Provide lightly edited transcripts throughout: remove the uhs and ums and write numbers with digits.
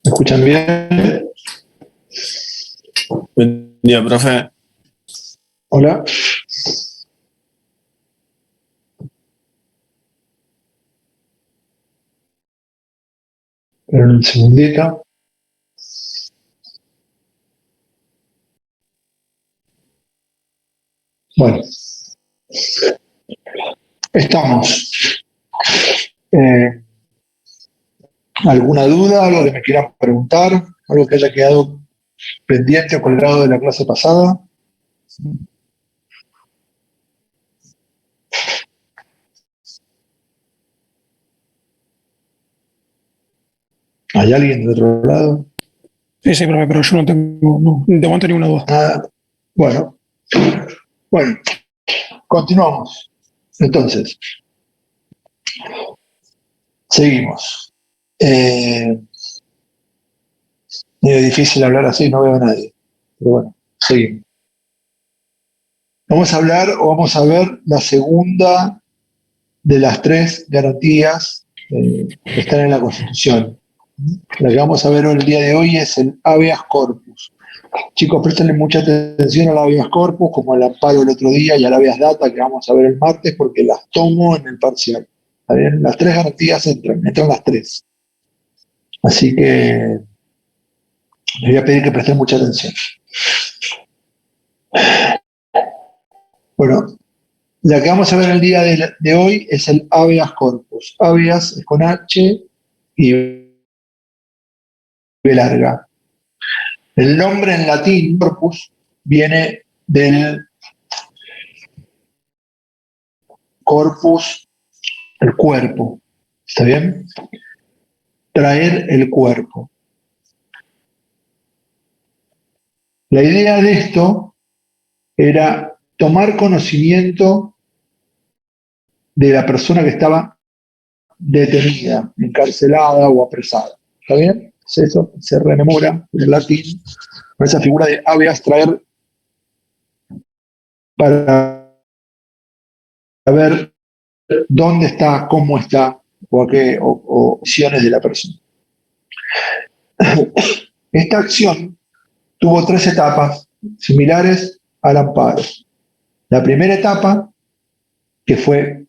¿Me escuchan bien? Buen día, profe. Hola. Esperen un segundito. Bueno, estamos. Eh, ¿Alguna duda? ¿Algo que me quieran preguntar? ¿Algo que haya quedado pendiente o colgado de la clase pasada? ¿Hay alguien de otro lado? Sí, profe, pero yo no tengo, no, de momento ninguna duda. Nada. Bueno, continuamos. Entonces, seguimos. Medio difícil hablar así, no veo a nadie. Pero bueno, seguimos. Vamos a hablar o vamos a ver la segunda de las tres garantías que están en la Constitución. La que vamos a ver el día de hoy es el habeas corpus. Chicos, préstenle mucha atención al habeas corpus, como al amparo el otro día y al habeas data que vamos a ver el martes, porque las tomo en el parcial. ¿Está bien? Las tres garantías entran las tres. Así que les voy a pedir que presten mucha atención. Bueno, la que vamos a ver el día de hoy es el habeas corpus. Habeas es con H y B larga. El nombre en latín, corpus, viene del corpus, el cuerpo. ¿Está bien? Traer el cuerpo. La idea de esto era tomar conocimiento de la persona que estaba detenida, encarcelada o apresada. ¿Está bien? Eso se rememora en el latín con esa figura de habeas, traer, para ver dónde está, cómo está o acciones de la persona. Esta acción tuvo tres etapas similares al amparo. La primera etapa, que fue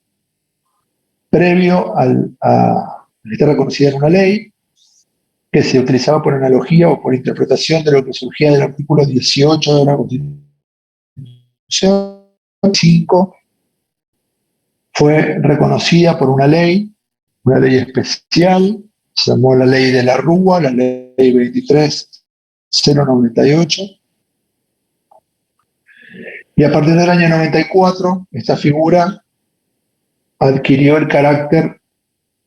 previo a estar reconocida en una ley, que se utilizaba por analogía o por interpretación de lo que surgía del artículo 18 de la Constitución 5, fue reconocida por una ley especial, se llamó la ley de la Rúa, la ley 23.098, y a partir del año 94, esta figura adquirió el carácter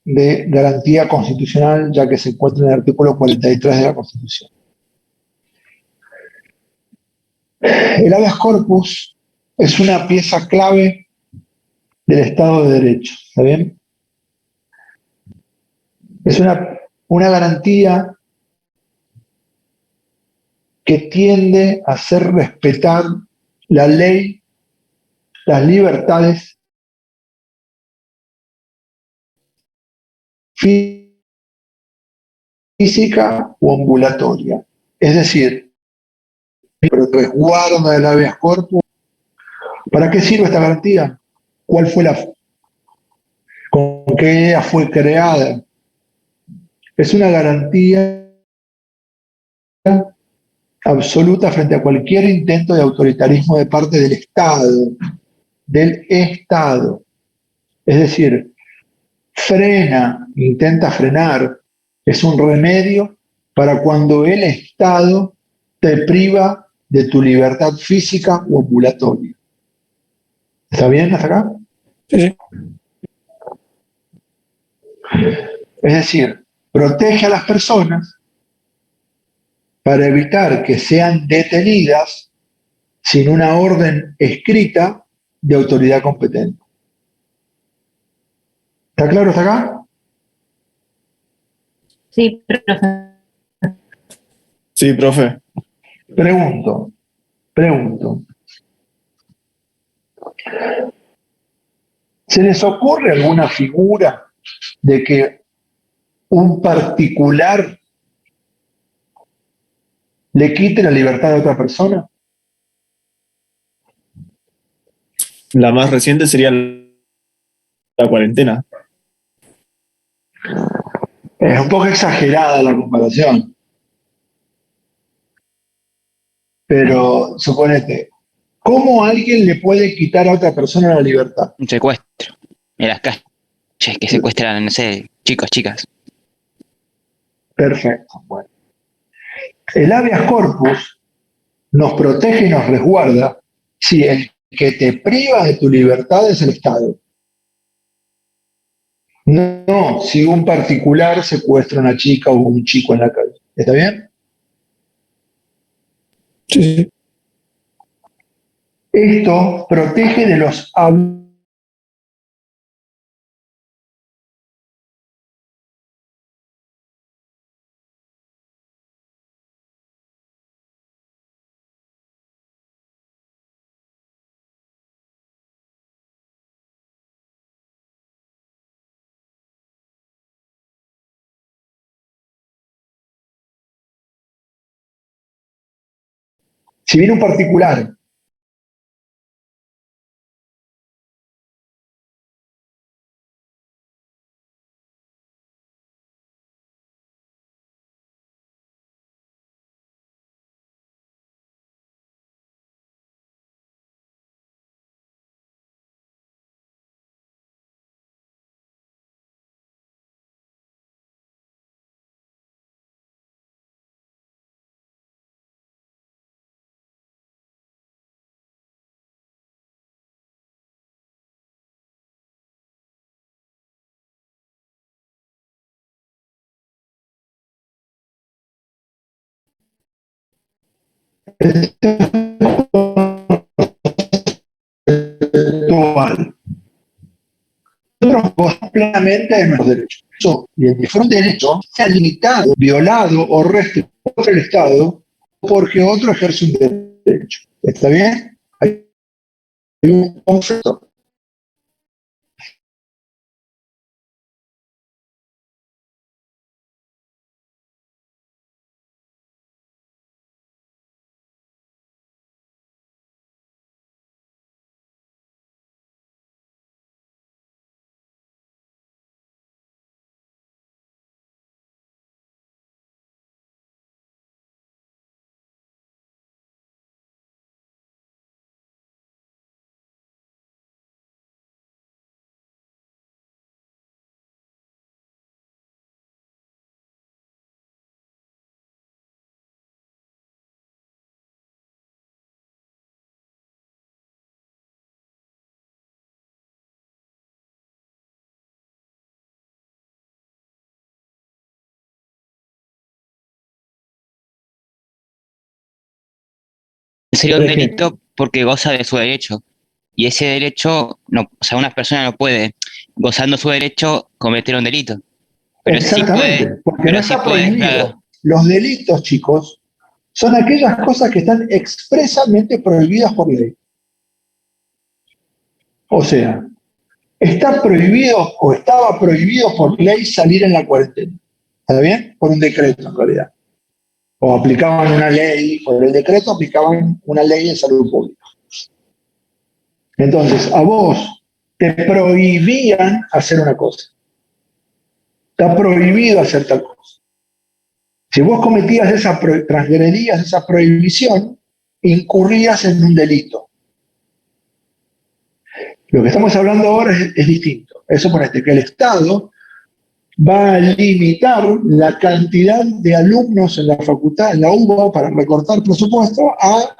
de garantía constitucional, ya que se encuentra en el artículo 43 de la Constitución. El habeas corpus es una pieza clave del Estado de Derecho, ¿está bien? Es una garantía que tiende a hacer respetar la ley, las libertades física o ambulatoria. Es decir, pero resguarda el habeas corpus. ¿Para qué sirve esta garantía? ¿Cuál fue con qué idea fue creada? Es una garantía absoluta frente a cualquier intento de autoritarismo de parte del Estado, Es decir, intenta frenar, es un remedio para cuando el Estado te priva de tu libertad física o ambulatoria. ¿Está bien hasta acá? Sí. Es decir, protege a las personas para evitar que sean detenidas sin una orden escrita de autoridad competente. ¿Está claro hasta acá? Sí, profe. Sí, profe. Pregunto. ¿Se les ocurre alguna figura de que un particular le quite la libertad a otra persona? La más reciente sería la cuarentena. Es un poco exagerada la comparación, pero suponete, ¿cómo alguien le puede quitar a otra persona la libertad? Un secuestro. En las calles que secuestran, no sé, chicos, chicas. Perfecto. Bueno. El habeas corpus nos protege y nos resguarda si el que te priva de tu libertad es el Estado. No, si un particular secuestra a una chica o un chico en la calle. ¿Está bien? Sí, sí. Esto protege de los abusos. Si viene un particular actual, nosotros gozamos plenamente de nuestros derechos. Y el disfrute de derecho se ha limitado, violado o restringido por el Estado porque otro ejerce un derecho. ¿Está bien? Hay un conflicto. Sería Por un ejemplo, delito porque goza de su derecho. Y ese derecho, no, o sea, una persona no puede, gozando su derecho, cometer un delito. exactamente, porque no Pero sí está puede, claro. prohibido. Los delitos, chicos, son aquellas cosas que están expresamente prohibidas por ley. O sea, está prohibido o estaba prohibido por ley salir en la cuarentena. ¿Está bien? Por un decreto, en realidad. O aplicaban una ley, por el decreto aplicaban una ley de salud pública. Entonces, a vos te prohibían hacer una cosa. Está prohibido hacer tal cosa. Si vos cometías transgredías esa prohibición, incurrías en un delito. Lo que estamos hablando ahora es distinto. Es suponete que el Estado va a limitar la cantidad de alumnos en la facultad, en la UBA, para recortar presupuesto a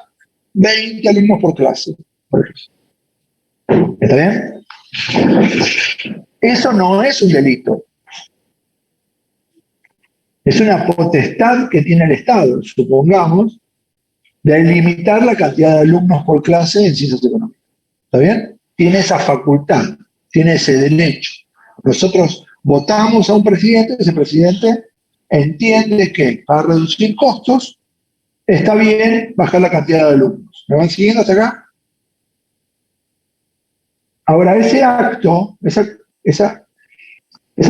20 alumnos por clase, por ejemplo. ¿Está bien? Eso no es un delito. Es una potestad que tiene el Estado, supongamos, de limitar la cantidad de alumnos por clase en ciencias económicas. ¿Está bien? Tiene esa facultad, tiene ese derecho. Nosotros votamos a un presidente, ese presidente entiende que para reducir costos está bien bajar la cantidad de alumnos. ¿Me van siguiendo hasta acá? Ahora, ese acto, esa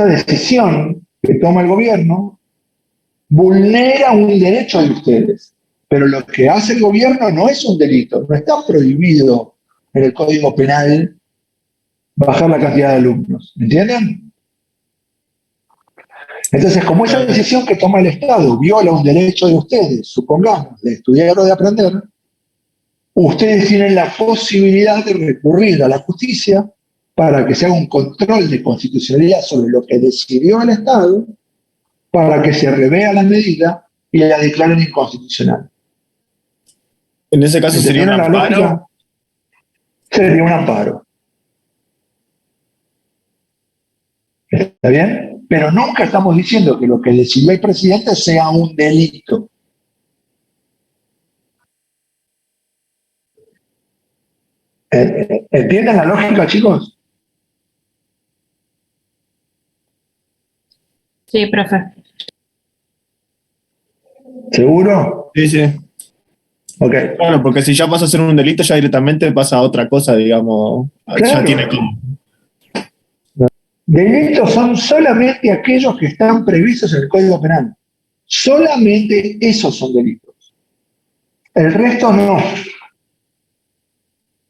decisión que toma el gobierno, vulnera un derecho de ustedes. Pero lo que hace el gobierno no es un delito, no está prohibido en el Código Penal bajar la cantidad de alumnos. ¿Me entienden? Entonces, como esa decisión que toma el Estado viola un derecho de ustedes, supongamos, de estudiar o de aprender, ustedes tienen la posibilidad de recurrir a la justicia para que se haga un control de constitucionalidad sobre lo que decidió el Estado, para que se revea la medida y la declaren inconstitucional. En ese caso sería un ¿Entendieron la amparo. lógica? Sería un amparo. ¿Está bien? Pero nunca estamos diciendo que lo que decidió el presidente sea un delito. ¿Entienden la lógica, chicos? Sí, profe. ¿Seguro? Sí, sí. Ok. Bueno, porque si ya pasa a ser un delito, ya directamente pasa a otra cosa, digamos. Ya Claro. tiene como. Delitos son solamente aquellos que están previstos en el Código Penal. Solamente esos son delitos. El resto no.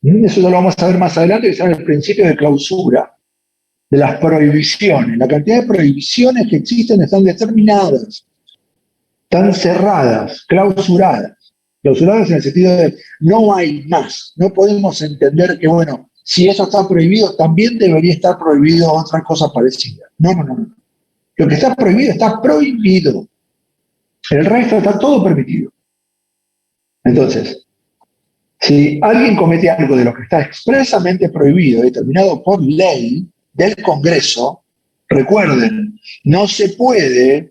Eso lo vamos a ver más adelante, que será el principio de clausura, de las prohibiciones. La cantidad de prohibiciones que existen están determinadas, están cerradas, clausuradas. Clausuradas en el sentido de no hay más. No podemos entender que, bueno, si eso está prohibido, también debería estar prohibido otra cosa parecida. No, no, no. Lo que está prohibido está prohibido. El resto está todo permitido. Entonces, si alguien comete algo de lo que está expresamente prohibido, determinado por ley del Congreso, recuerden, no se puede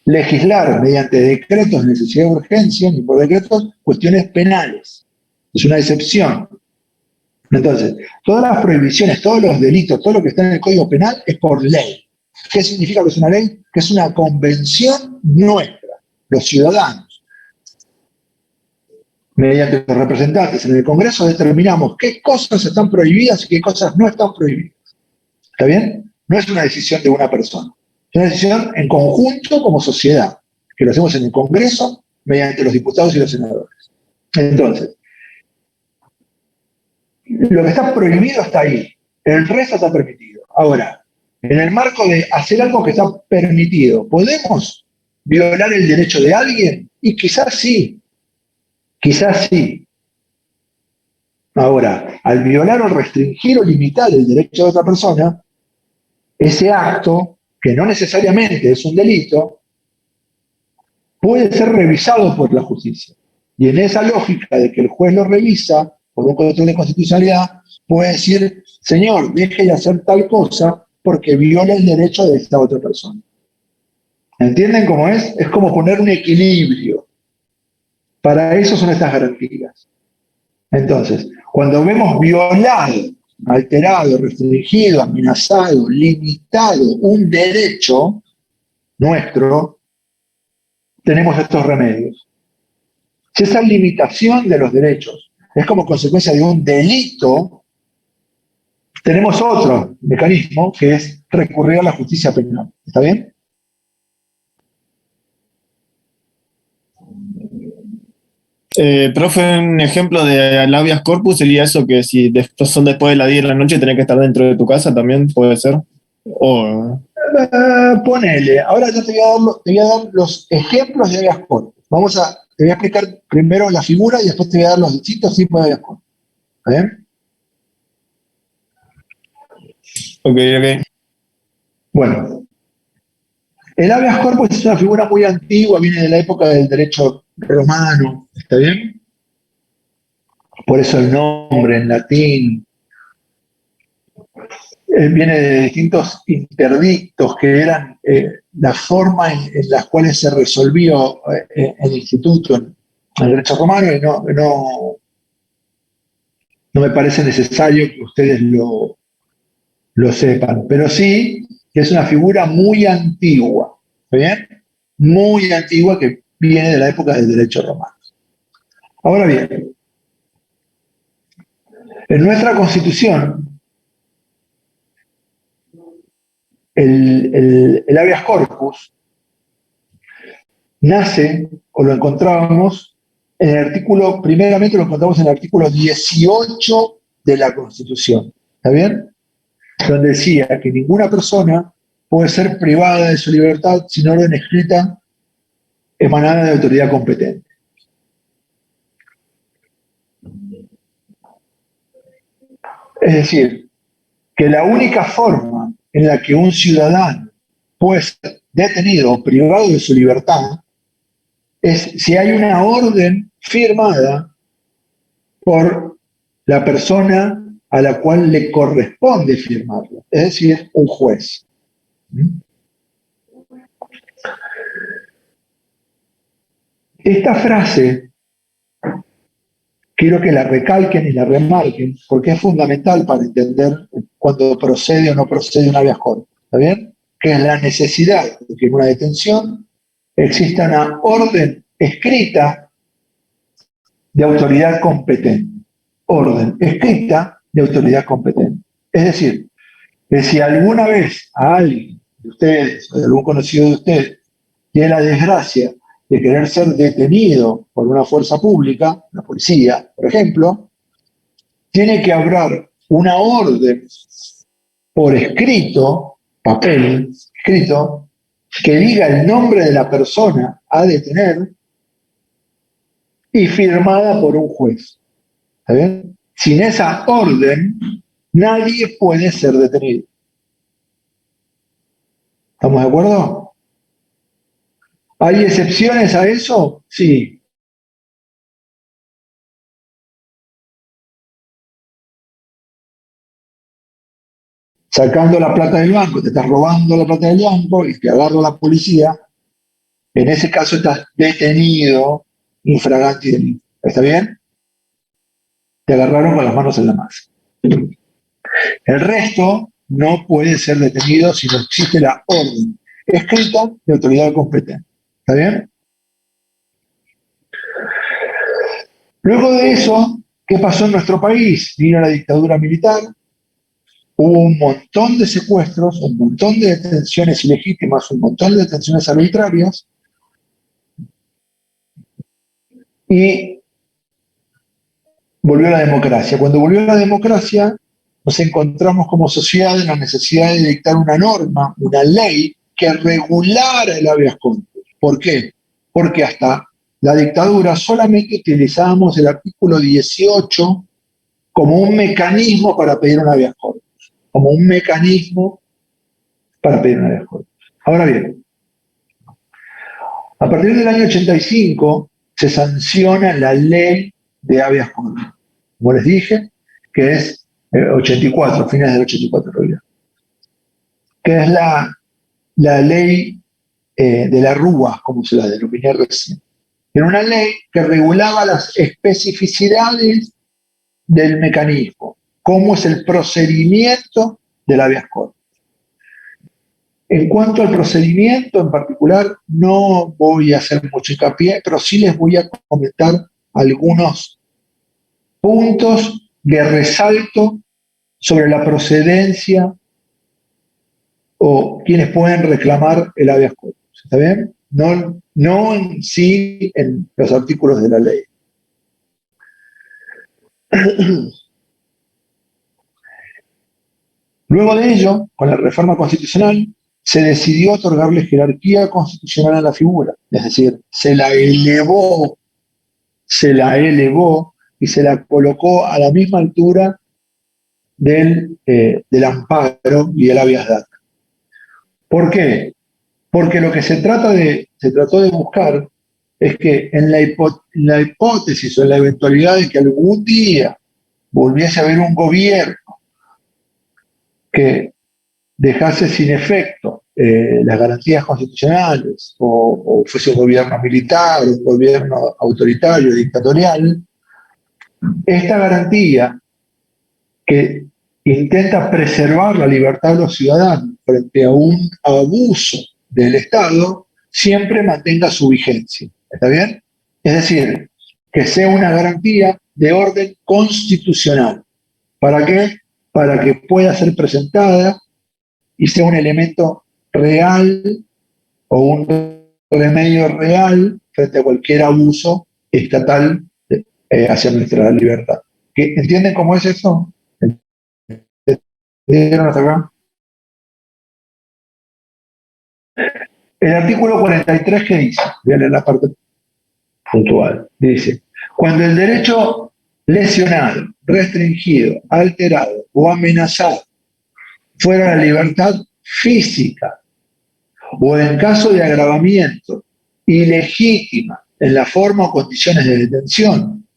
legislar mediante decretos de necesidad de urgencia ni por decretos cuestiones penales. Es una excepción. Entonces, todas las prohibiciones, todos los delitos, todo lo que está en el Código Penal es por ley. ¿Qué significa que es una ley? Que es una convención nuestra, los ciudadanos. Mediante los representantes en el Congreso determinamos qué cosas están prohibidas y qué cosas no están prohibidas. ¿Está bien? No es una decisión de una persona. Es una decisión en conjunto como sociedad, que lo hacemos en el Congreso mediante los diputados y los senadores. Entonces, lo que está prohibido está ahí, el resto está permitido. Ahora, en el marco de hacer algo que está permitido, ¿podemos violar el derecho de alguien? Y quizás sí, quizás sí. Ahora, al violar o restringir o limitar el derecho de otra persona, ese acto, que no necesariamente es un delito, puede ser revisado por la justicia. Y en esa lógica de que el juez lo revisa por un control de constitucionalidad, puede decir, señor, deje de hacer tal cosa porque viola el derecho de esta otra persona. ¿Entienden cómo es? Es como poner un equilibrio. Para eso son estas garantías. Entonces, cuando vemos violado, alterado, restringido, amenazado, limitado un derecho nuestro, tenemos estos remedios. Si esa limitación de los derechos es como consecuencia de un delito, tenemos otro mecanismo que es recurrir a la justicia penal. ¿Está bien? Profe, un ejemplo de habeas corpus sería eso, que si son después de las 10 de la noche tenés que estar dentro de tu casa, también puede ser. O Ponele, ahora yo te voy a dar los ejemplos de habeas corpus. Te voy a explicar primero la figura y después te voy a dar los distintos tipos de habeas corpus. ¿Está bien? ok. Bueno, el habeas corpus es una figura muy antigua, viene de la época del derecho romano, ¿está bien? Por eso el nombre en latín. Viene de distintos interdictos que eran la forma en las cuales se resolvió el instituto en el derecho romano y no me parece necesario que ustedes lo sepan, pero sí que es una figura muy antigua, ¿está bien? Muy antigua que viene de la época del derecho romano. Ahora bien, en nuestra Constitución, el habeas corpus nace, o lo encontrábamos, En el artículo, primeramente lo encontramos en el artículo 18 de la Constitución, ¿está bien? Donde decía que ninguna persona puede ser privada de su libertad sin orden escrita emanada de autoridad competente. Es decir, que la única forma en la que un ciudadano puede ser detenido o privado de su libertad es si hay una orden firmada por la persona a la cual le corresponde firmarla, es decir, un juez. Esta frase quiero que la recalquen y la remarquen porque es fundamental para entender cuando procede o no procede un habeas corpus, ¿está bien? Que es la necesidad de que en una detención exista una orden escrita de autoridad competente. Orden escrita de autoridad competente. Es decir, que si alguna vez a alguien de ustedes o de algún conocido de ustedes tiene la desgracia de querer ser detenido por una fuerza pública, la policía, por ejemplo, tiene que haber una orden por escrito, papel escrito, que diga el nombre de la persona a detener y firmada por un juez. ¿Está bien? Sin esa orden, nadie puede ser detenido. ¿Estamos de acuerdo? ¿Hay excepciones a eso? Sí. Sacando la plata del banco, te estás robando la plata del banco y te agarra la policía, en ese caso estás detenido infraganti delito. ¿Está bien? Te agarraron con las manos en la masa. El resto no puede ser detenido si no existe la orden escrita de autoridad competente. ¿Está bien? Luego de eso, ¿qué pasó en nuestro país? Vino la dictadura militar, hubo un montón de secuestros, un montón de detenciones ilegítimas, un montón de detenciones arbitrarias, y volvió la democracia. Cuando volvió la democracia, nos encontramos como sociedad en la necesidad de dictar una norma, una ley que regulara el habeas corpus. ¿Por qué? Porque hasta la dictadura solamente utilizábamos el artículo 18 como un mecanismo para pedir un habeas corpus. Como un mecanismo para pedir un habeas corpus. Ahora bien, a partir del año 85 se sanciona la ley de habeas corpus. Como les dije, que es 84, fines del 84 en realidad, que es la ley de la Rúa, como se la denominé recién. Era una ley que regulaba las especificidades del mecanismo, cómo es el procedimiento del habeas corpus. En cuanto al procedimiento en particular, no voy a hacer mucho hincapié, pero sí les voy a comentar algunos puntos de resalto sobre la procedencia o quienes pueden reclamar el habeas corpus. ¿Está bien? No en sí en los artículos de la ley. Luego de ello, con la reforma constitucional, se decidió otorgarle jerarquía constitucional a la figura, es decir, se la elevó y se la colocó a la misma altura del amparo y el habeas data. ¿Por qué? Porque lo que se trató de buscar es que en la hipótesis o en la eventualidad de que algún día volviese a haber un gobierno que dejase sin efecto las garantías constitucionales o fuese un gobierno militar, un gobierno autoritario, dictatorial, esta garantía que intenta preservar la libertad de los ciudadanos frente a un abuso del Estado, siempre mantenga su vigencia. ¿Está bien? Es decir, que sea una garantía de orden constitucional. ¿Para qué? Para que pueda ser presentada y sea un elemento real o un remedio real frente a cualquier abuso estatal hacia nuestra libertad. ¿Entienden cómo es eso? ¿Entendieron hasta acá? El artículo 43, ¿qué dice? Voy a leer la parte puntual. Dice, cuando el derecho lesionado, restringido, alterado o amenazado fuera la libertad física o en caso de agravamiento ilegítima en la forma o condiciones de detención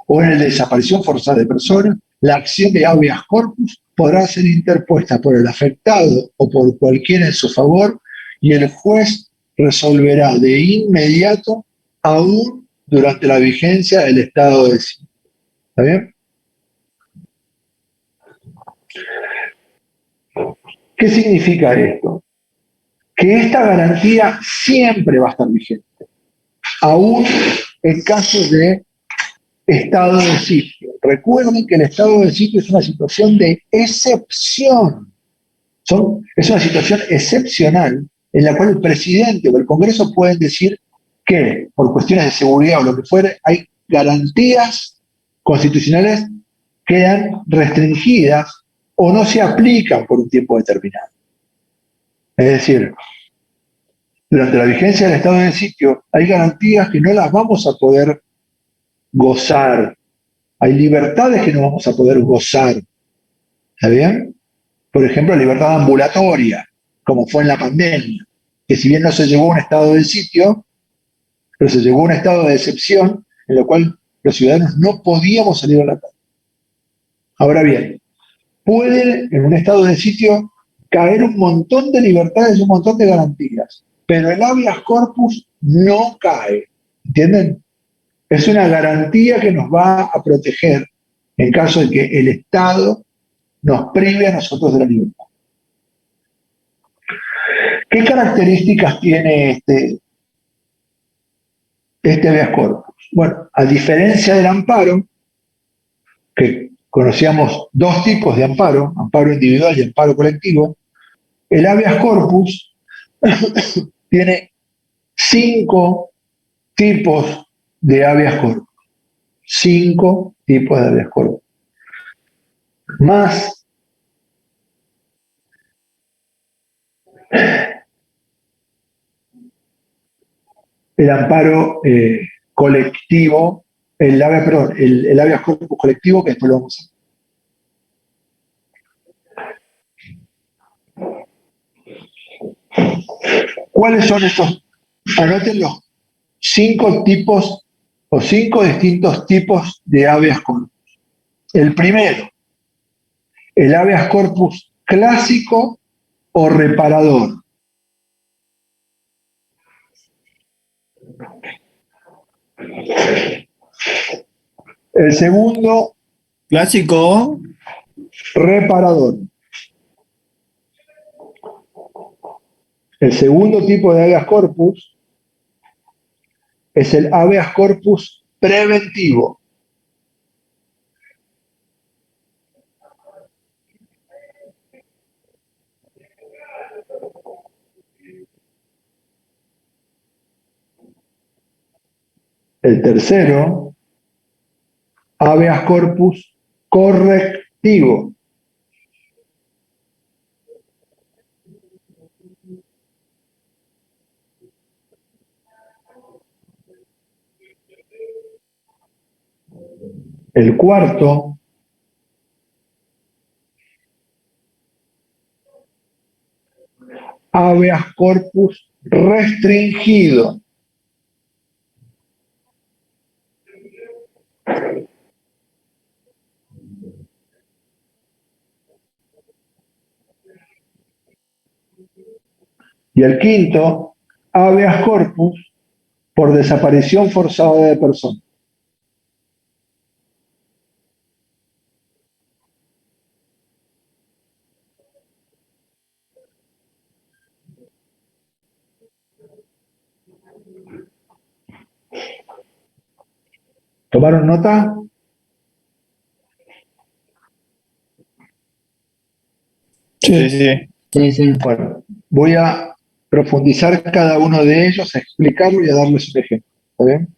o en la desaparición forzada de personas, la acción de habeas corpus podrá ser interpuesta por el afectado o por cualquiera en su favor y el juez resolverá de inmediato aún durante la vigencia del estado de sitio. ¿Está bien? ¿Qué significa esto? Que esta garantía siempre va a estar vigente, aún en casos de estado de sitio. Recuerden que el estado de sitio es una situación de excepción. Es una situación excepcional en la cual el presidente o el Congreso pueden decir que, por cuestiones de seguridad o lo que fuere, hay garantías constitucionales que quedan restringidas o no se aplican por un tiempo determinado. Es decir, durante la vigencia del estado de sitio hay garantías que no las vamos a poder gozar. Hay libertades que no vamos a poder gozar. ¿Está bien? Por ejemplo, libertad ambulatoria, como fue en la pandemia, que si bien no se llegó a un estado de sitio, pero se llegó a un estado de excepción en el cual los ciudadanos no podíamos salir a la calle. Ahora bien, puede en un estado de sitio caer un montón de libertades y un montón de garantías, pero el habeas corpus no cae. ¿Entienden? Es una garantía que nos va a proteger en caso de que el Estado nos prive a nosotros de la libertad. ¿Qué características tiene este habeas corpus? Bueno, a diferencia del amparo, que conocíamos dos tipos de amparo, amparo individual y amparo colectivo, el habeas corpus tiene 5 tipos de habeas corpus. 5 tipos de habeas corpus. Más el amparo colectivo, el habeas corpus colectivo, que después lo vamos a ver. ¿Cuáles son estos? Anoten los 5 tipos o 5 distintos tipos de habeas corpus. El primero, el habeas corpus clásico o reparador. El segundo, Clásico. reparador. El segundo tipo de habeas corpus es el habeas corpus preventivo. El tercero, habeas corpus correctivo. El cuarto, habeas corpus restringido. Y el quinto, habeas corpus por desaparición forzada de persona. ¿Tomaron nota? Sí, sí. Sí, sí. Bueno, voy a profundizar cada uno de ellos, a explicarlo y a darles un ejemplo. ¿Está bien?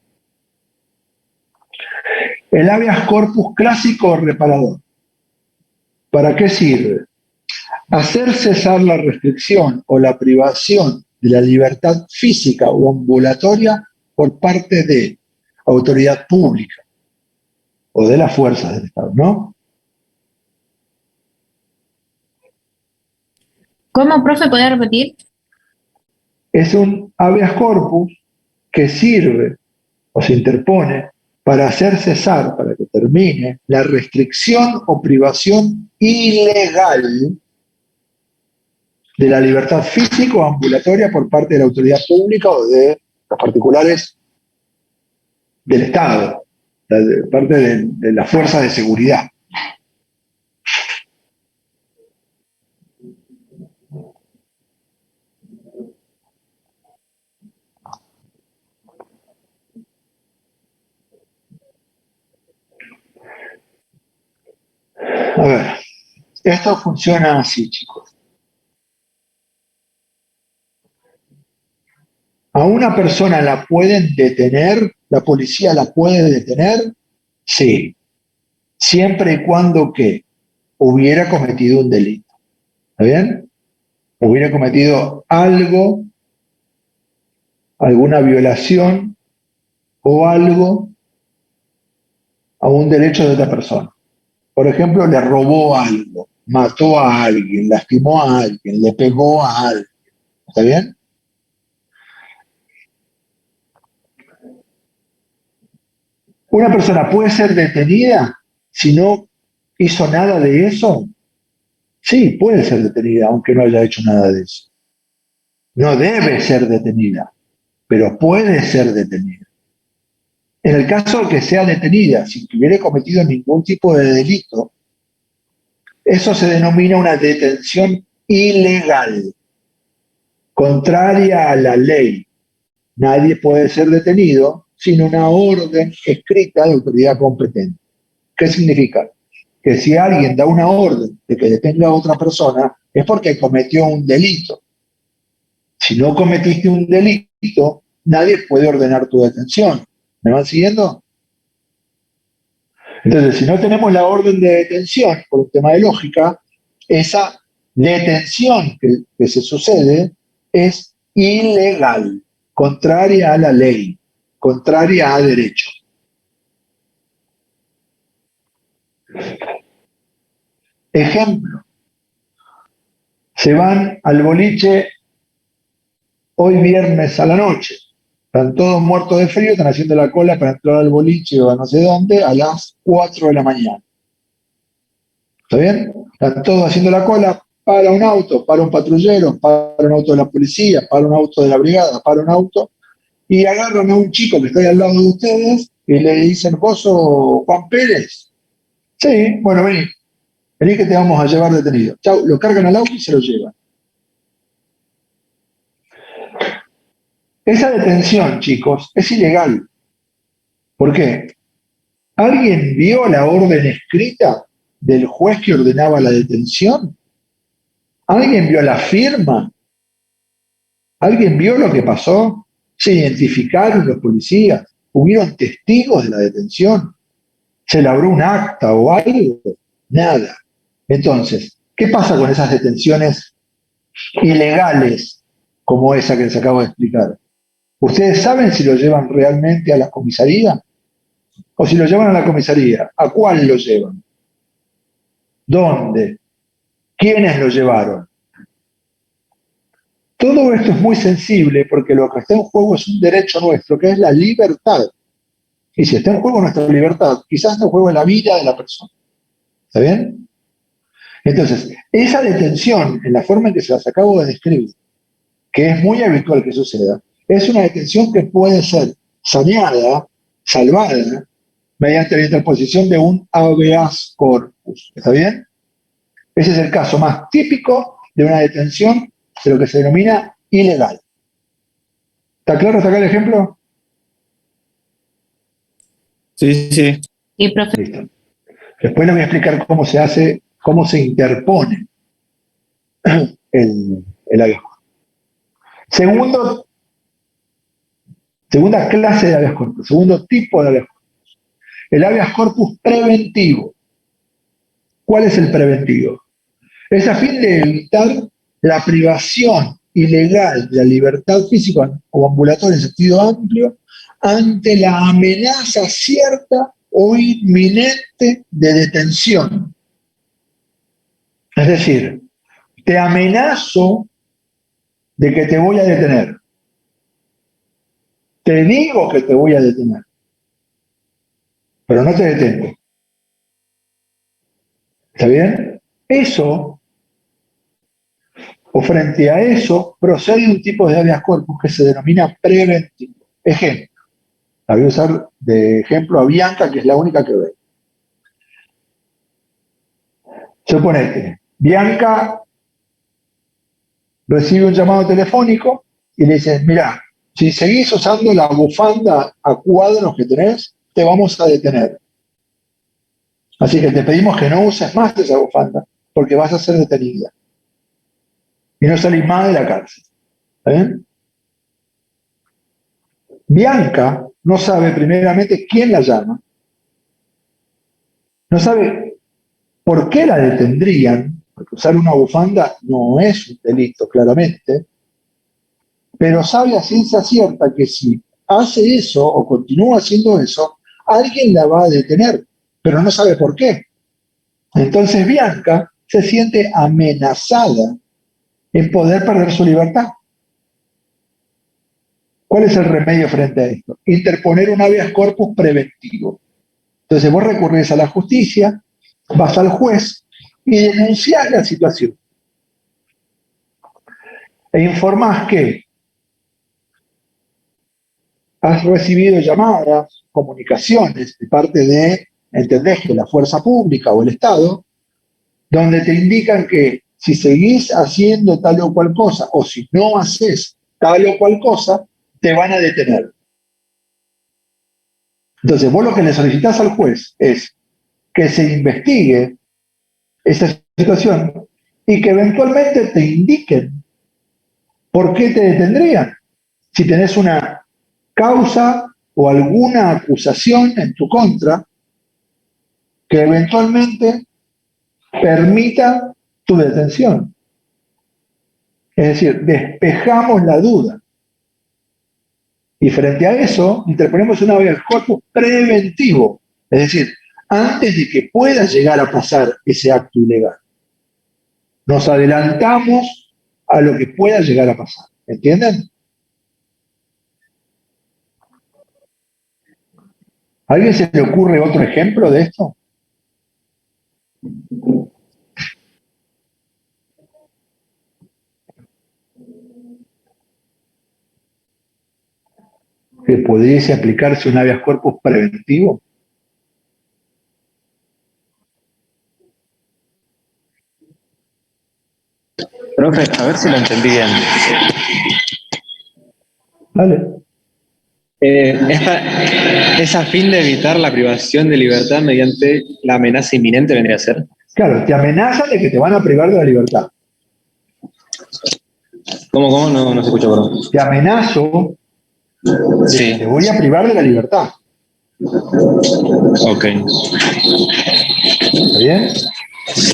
El habeas corpus clásico o reparador. ¿Para qué sirve? Hacer cesar la restricción o la privación de la libertad física o ambulatoria por parte de autoridad pública o de las fuerzas del Estado, ¿no? ¿Cómo, profe, podría repetir? Es un habeas corpus que sirve o se interpone para hacer cesar, para que termine, la restricción o privación ilegal de la libertad física o ambulatoria por parte de la autoridad pública o de los particulares del Estado, de parte de las fuerzas de seguridad. A ver, esto funciona así, chicos. ¿A una persona la pueden detener? ¿La policía la puede detener? Sí, siempre y cuando que hubiera cometido un delito. ¿Está bien? Hubiera cometido algo, alguna violación o algo a un derecho de otra persona. Por ejemplo, le robó algo, mató a alguien, lastimó a alguien, le pegó a alguien. ¿Está bien? ¿Una persona puede ser detenida si no hizo nada de eso? Sí, puede ser detenida, aunque no haya hecho nada de eso. No debe ser detenida, pero puede ser detenida. En el caso de que sea detenida sin que hubiera cometido ningún tipo de delito, eso se denomina una detención ilegal, contraria a la ley. Nadie puede ser detenido sin una orden escrita de autoridad competente. ¿Qué significa? Que si alguien da una orden de que detenga a otra persona, es porque cometió un delito. Si no cometiste un delito, nadie puede ordenar tu detención. ¿Me van siguiendo? Entonces, si no tenemos la orden de detención, por un tema de lógica, esa detención que se sucede es ilegal, contraria a la ley, contraria a derecho. Ejemplo, se van al boliche hoy viernes a la noche. Están todos muertos de frío, están haciendo la cola para entrar al boliche o a no sé dónde a las 4 de la mañana. ¿Está bien? Están todos haciendo la cola, para un auto, para un patrullero, para un auto de la policía, para un auto de la brigada, para un auto, y agarran a un chico que está ahí al lado de ustedes y le dicen, ¿vos sos Juan Pérez? Sí, bueno, vení, vení que te vamos a llevar detenido. Chau, lo cargan al auto y se lo llevan. Esa detención, chicos, es ilegal. ¿Por qué? ¿Alguien vio la orden escrita del juez que ordenaba la detención? ¿Alguien vio la firma? ¿Alguien vio lo que pasó? ¿Se identificaron los policías? ¿Hubieron testigos de la detención? ¿Se elaboró un acta o algo? Nada. Entonces, ¿qué pasa con esas detenciones ilegales como esa que les acabo de explicar? ¿Ustedes saben si lo llevan realmente a la comisaría? O si lo llevan a la comisaría, ¿a cuál lo llevan? ¿Dónde? ¿Quiénes lo llevaron? Todo esto es muy sensible porque lo que está en juego es un derecho nuestro, que es la libertad. Y si está en juego nuestra libertad, quizás está en juego la vida de la persona. ¿Está bien? Entonces, esa detención, en la forma en que se las acabo de describir, que es muy habitual que suceda, es una detención que puede ser saneada, salvada, mediante la interposición de un habeas corpus. ¿Está bien? Ese es el caso más típico de una detención de lo que se denomina ilegal. ¿Está claro hasta acá el ejemplo? Sí, sí. Sí, profe. Listo. Después les voy a explicar cómo se hace, cómo se interpone el habeas corpus. Segunda clase de habeas corpus, segundo tipo de habeas corpus. el habeas corpus preventivo. ¿Cuál es el preventivo? Es a fin de evitar la privación ilegal de la libertad física o ambulatoria en sentido amplio ante la amenaza cierta o inminente de detención. Es decir, te amenazo de que te voy a detener. Te digo que te voy a detener, pero no te detengo. ¿Está bien? Eso, o frente a eso, procede un tipo de habeas corpus que se denomina preventivo. Ejemplo, la voy a usar de ejemplo a Bianca, que es la única que ve. Suponete, Bianca recibe un llamado telefónico y le dice, mirá, si seguís usando la bufanda a cuadros que tenés, te vamos a detener. Así que te pedimos que no uses más esa bufanda, porque vas a ser detenida. Y no salís más de la cárcel. ¿Está bien? Bianca no sabe primeramente quién la llama, no sabe por qué la detendrían, porque usar una bufanda no es un delito, claramente, pero sabe a ciencia cierta que si hace eso o continúa haciendo eso, alguien la va a detener, pero no sabe por qué. Entonces Bianca se siente amenazada en poder perder su libertad. ¿Cuál es el remedio frente a esto? Interponer un habeas corpus preventivo. Entonces vos recurrís a la justicia, vas al juez y denunciás la situación. E informás que has recibido llamadas, comunicaciones de parte de, ¿entendés?, que la fuerza pública o el Estado, donde te indican que si seguís haciendo tal o cual cosa, o si no haces tal o cual cosa, te van a detener. Entonces, vos lo que le solicitás al juez es que se investigue esa situación y que eventualmente te indiquen por qué te detendrían. Si tenés una causa o alguna acusación en tu contra que eventualmente permita tu detención. Es decir, despejamos la duda. Y frente a eso, interponemos un habeas corpus preventivo. Es decir, antes de que pueda llegar a pasar ese acto ilegal. Nos adelantamos a lo que pueda llegar a pasar. ¿Entienden? ¿A alguien se le ocurre otro ejemplo de esto? ¿Que pudiese aplicarse un habeas corpus preventivo? Profe, a ver si lo entendí bien. ¿Vale? ¿Es a fin de evitar la privación de libertad mediante la amenaza inminente vendría a ser? Claro, te amenazan de que te van a privar de la libertad. ¿Cómo? No se escucha, perdón. Te amenazo de Sí. que te voy a privar de la libertad. Ok. ¿Está bien?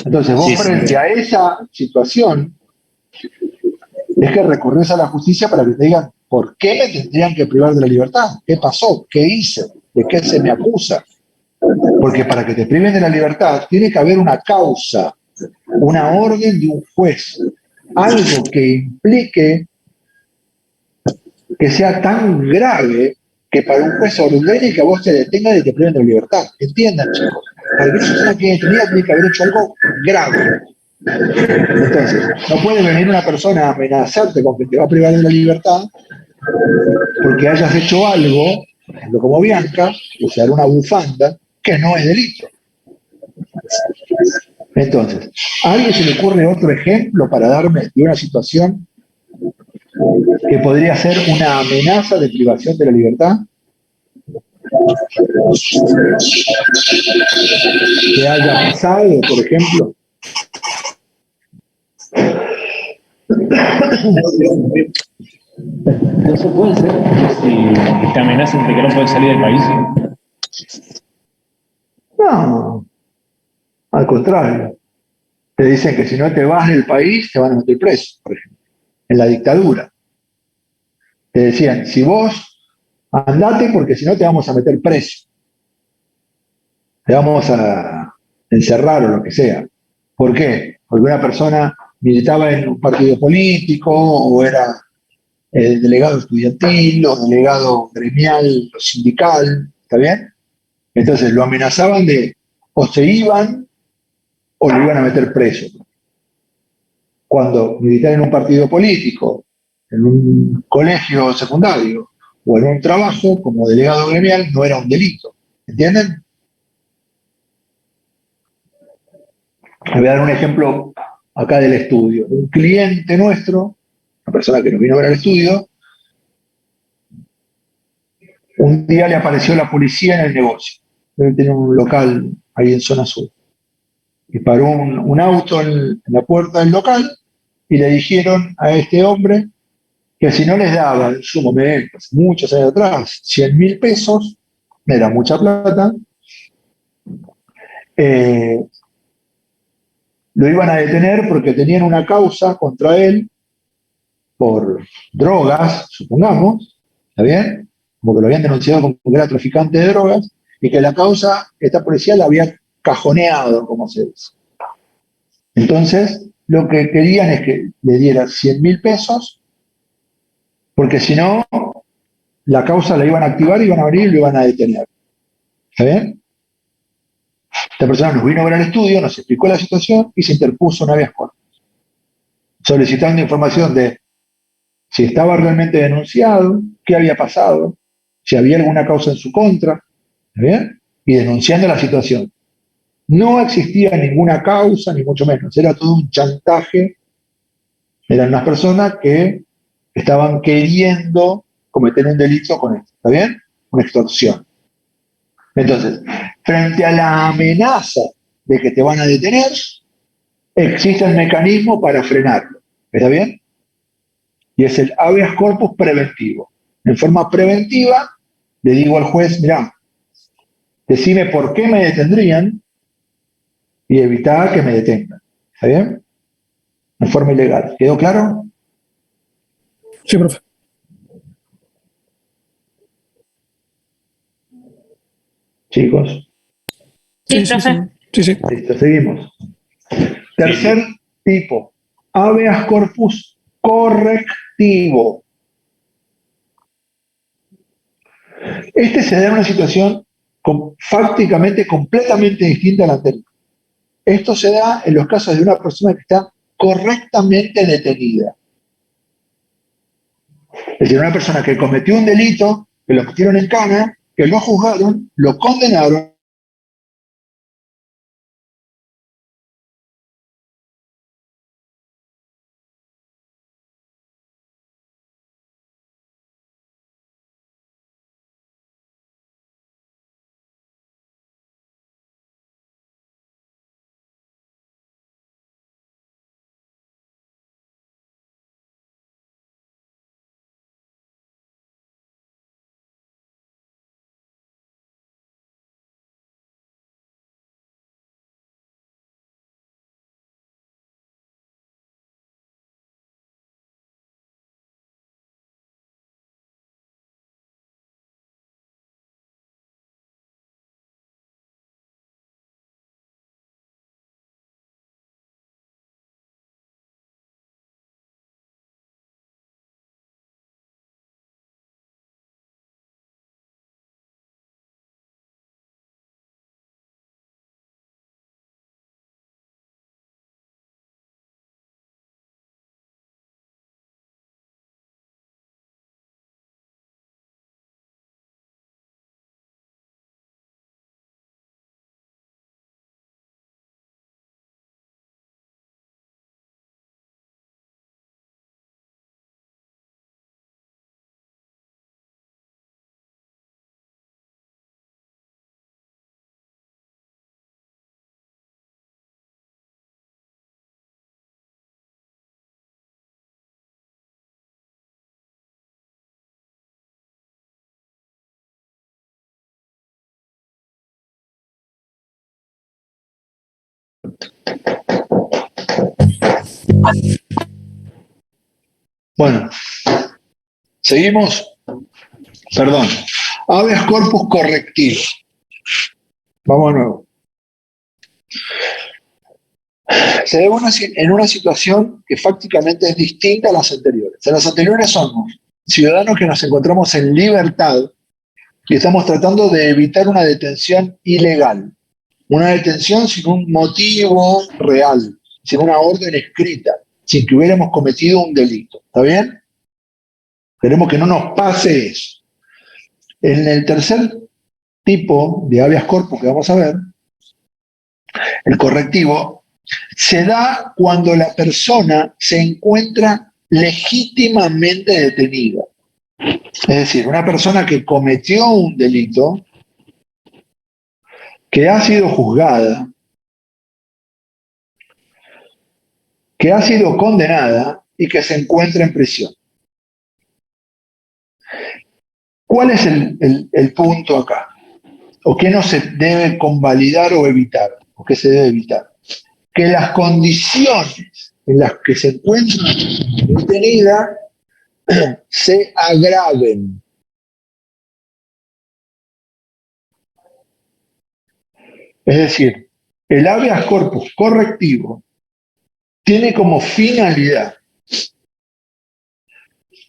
Entonces vos Sí, frente sí. a esa situación es que recurrís a la justicia para que te digan por qué me tendrían que privar de la libertad, qué pasó, qué hice, de qué se me acusa. Porque para que te priven de la libertad tiene que haber una causa, una orden de un juez, algo que implique que sea tan grave que para un juez ordene que a vos te detengan y te priven de la libertad. Entiendan, chicos. Para que una persona que detenida tiene que haber hecho algo grave. Entonces, no puede venir una persona a amenazarte con que te va a privar de la libertad porque hayas hecho algo, por ejemplo, como Bianca, usar una bufanda, que no es delito. Entonces, ¿a alguien se le ocurre otro ejemplo para darme de una situación que podría ser una amenaza de privación de la libertad? Que haya pasado, por ejemplo. ¿No se puede ser si te amenazan de que no puedes salir del país? No, al contrario. Te dicen que si no te vas del país, te van a meter preso, por ejemplo. En la dictadura. Te decían, si vos andate porque si no te vamos a meter preso. Te vamos a encerrar o lo que sea. ¿Por qué? Porque una persona militaba en un partido político o era delegado estudiantil o delegado gremial o sindical, ¿está bien? Entonces lo amenazaban de o se iban o lo iban a meter preso. Cuando militar en un partido político, en un colegio secundario o en un trabajo como delegado gremial no era un delito. ¿Entienden? Les voy a dar un ejemplo acá del estudio. Un cliente nuestro, una persona que nos vino a ver al estudio, un día le apareció la policía en el negocio. Él tenía un local ahí en zona sur. Y paró un auto en la puerta del local y le dijeron a este hombre que si no les daba en su momento, muchos años atrás, 100.000 pesos, era mucha plata, eh, lo iban a detener porque tenían una causa contra él por drogas, supongamos, ¿está bien? Como que lo habían denunciado como que era traficante de drogas, y que la causa, esta policía la había cajoneado, como se dice. Entonces, lo que querían es que le diera 100.000 pesos, porque si no, la causa la iban a activar, iban a abrir y lo iban a detener. ¿Está bien? Esta persona nos vino a ver al estudio, nos explicó la situación y se interpuso un habeas corpus, solicitando información de si estaba realmente denunciado, qué había pasado, si había alguna causa en su contra, ¿está bien? Y denunciando la situación. No existía ninguna causa, ni mucho menos, era todo un chantaje, eran unas personas que estaban queriendo cometer un delito con esto, ¿está bien? Una extorsión. Entonces, frente a la amenaza de que te van a detener, existe el mecanismo para frenarlo, ¿está bien? Y es el habeas corpus preventivo. En forma preventiva, le digo al juez, mirá, decime por qué me detendrían y evitar que me detengan. ¿Está bien? En forma ilegal. ¿Quedó claro? Sí, profe. Sí, Sí, Chicos, sí, sí. profe. Sí, sí. listo, seguimos. Tercer tipo, habeas corpus correctivo. Este se da en una situación fácticamente completamente distinta a la anterior. Esto se da en los casos de una persona que está correctamente detenida. Es decir, una persona que cometió un delito, que lo metieron en cana, que lo juzgaron, lo condenaron Bueno, seguimos. Perdón. Habeas corpus correctivo. Vamos de nuevo. Se da en una situación que fácticamente es distinta a las anteriores. En las anteriores somos ciudadanos que nos encontramos en libertad y estamos tratando de evitar una detención ilegal. Una detención sin un motivo real, sin una orden escrita, sin que hubiéramos cometido un delito. ¿Está bien? Queremos que no nos pase eso. En el tercer tipo de habeas corpus que vamos a ver, el correctivo, se da cuando la persona se encuentra legítimamente detenida. Es decir, una persona que cometió un delito, que ha sido juzgada, que ha sido condenada y que se encuentra en prisión. ¿Cuál es el punto acá? ¿O qué no se debe convalidar o evitar? ¿O qué se debe evitar? Que las condiciones en las que se encuentra detenida se agraven. Es decir, el habeas corpus correctivo tiene como finalidad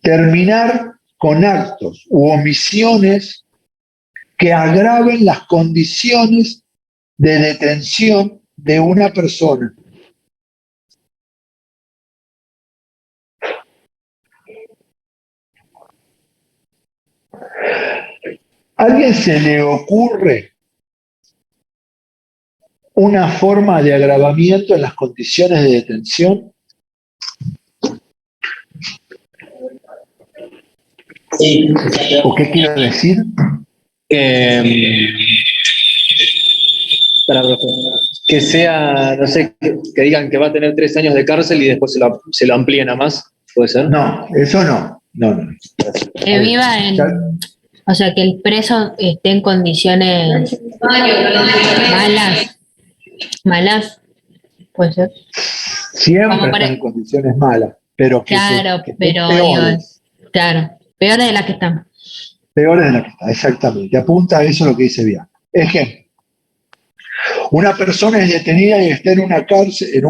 terminar con actos u omisiones que agraven las condiciones de detención de una persona. ¿A alguien se le ocurre una forma de agravamiento en las condiciones de detención? Sí. ¿O qué quiero decir? Que sea, no sé, que digan que va a tener 3 años de cárcel y después se lo amplíen a más, ¿puede ser? No, eso no. No. Que viva en. O sea, que el preso esté en condiciones malas, puede ser. Siempre están en condiciones malas, pero que Claro, que pero peores. claro, peores de las que están. Peores de las que están, exactamente. Apunta a eso lo que dice Bianca. Ejemplo. Una persona es detenida y está en una cárcel,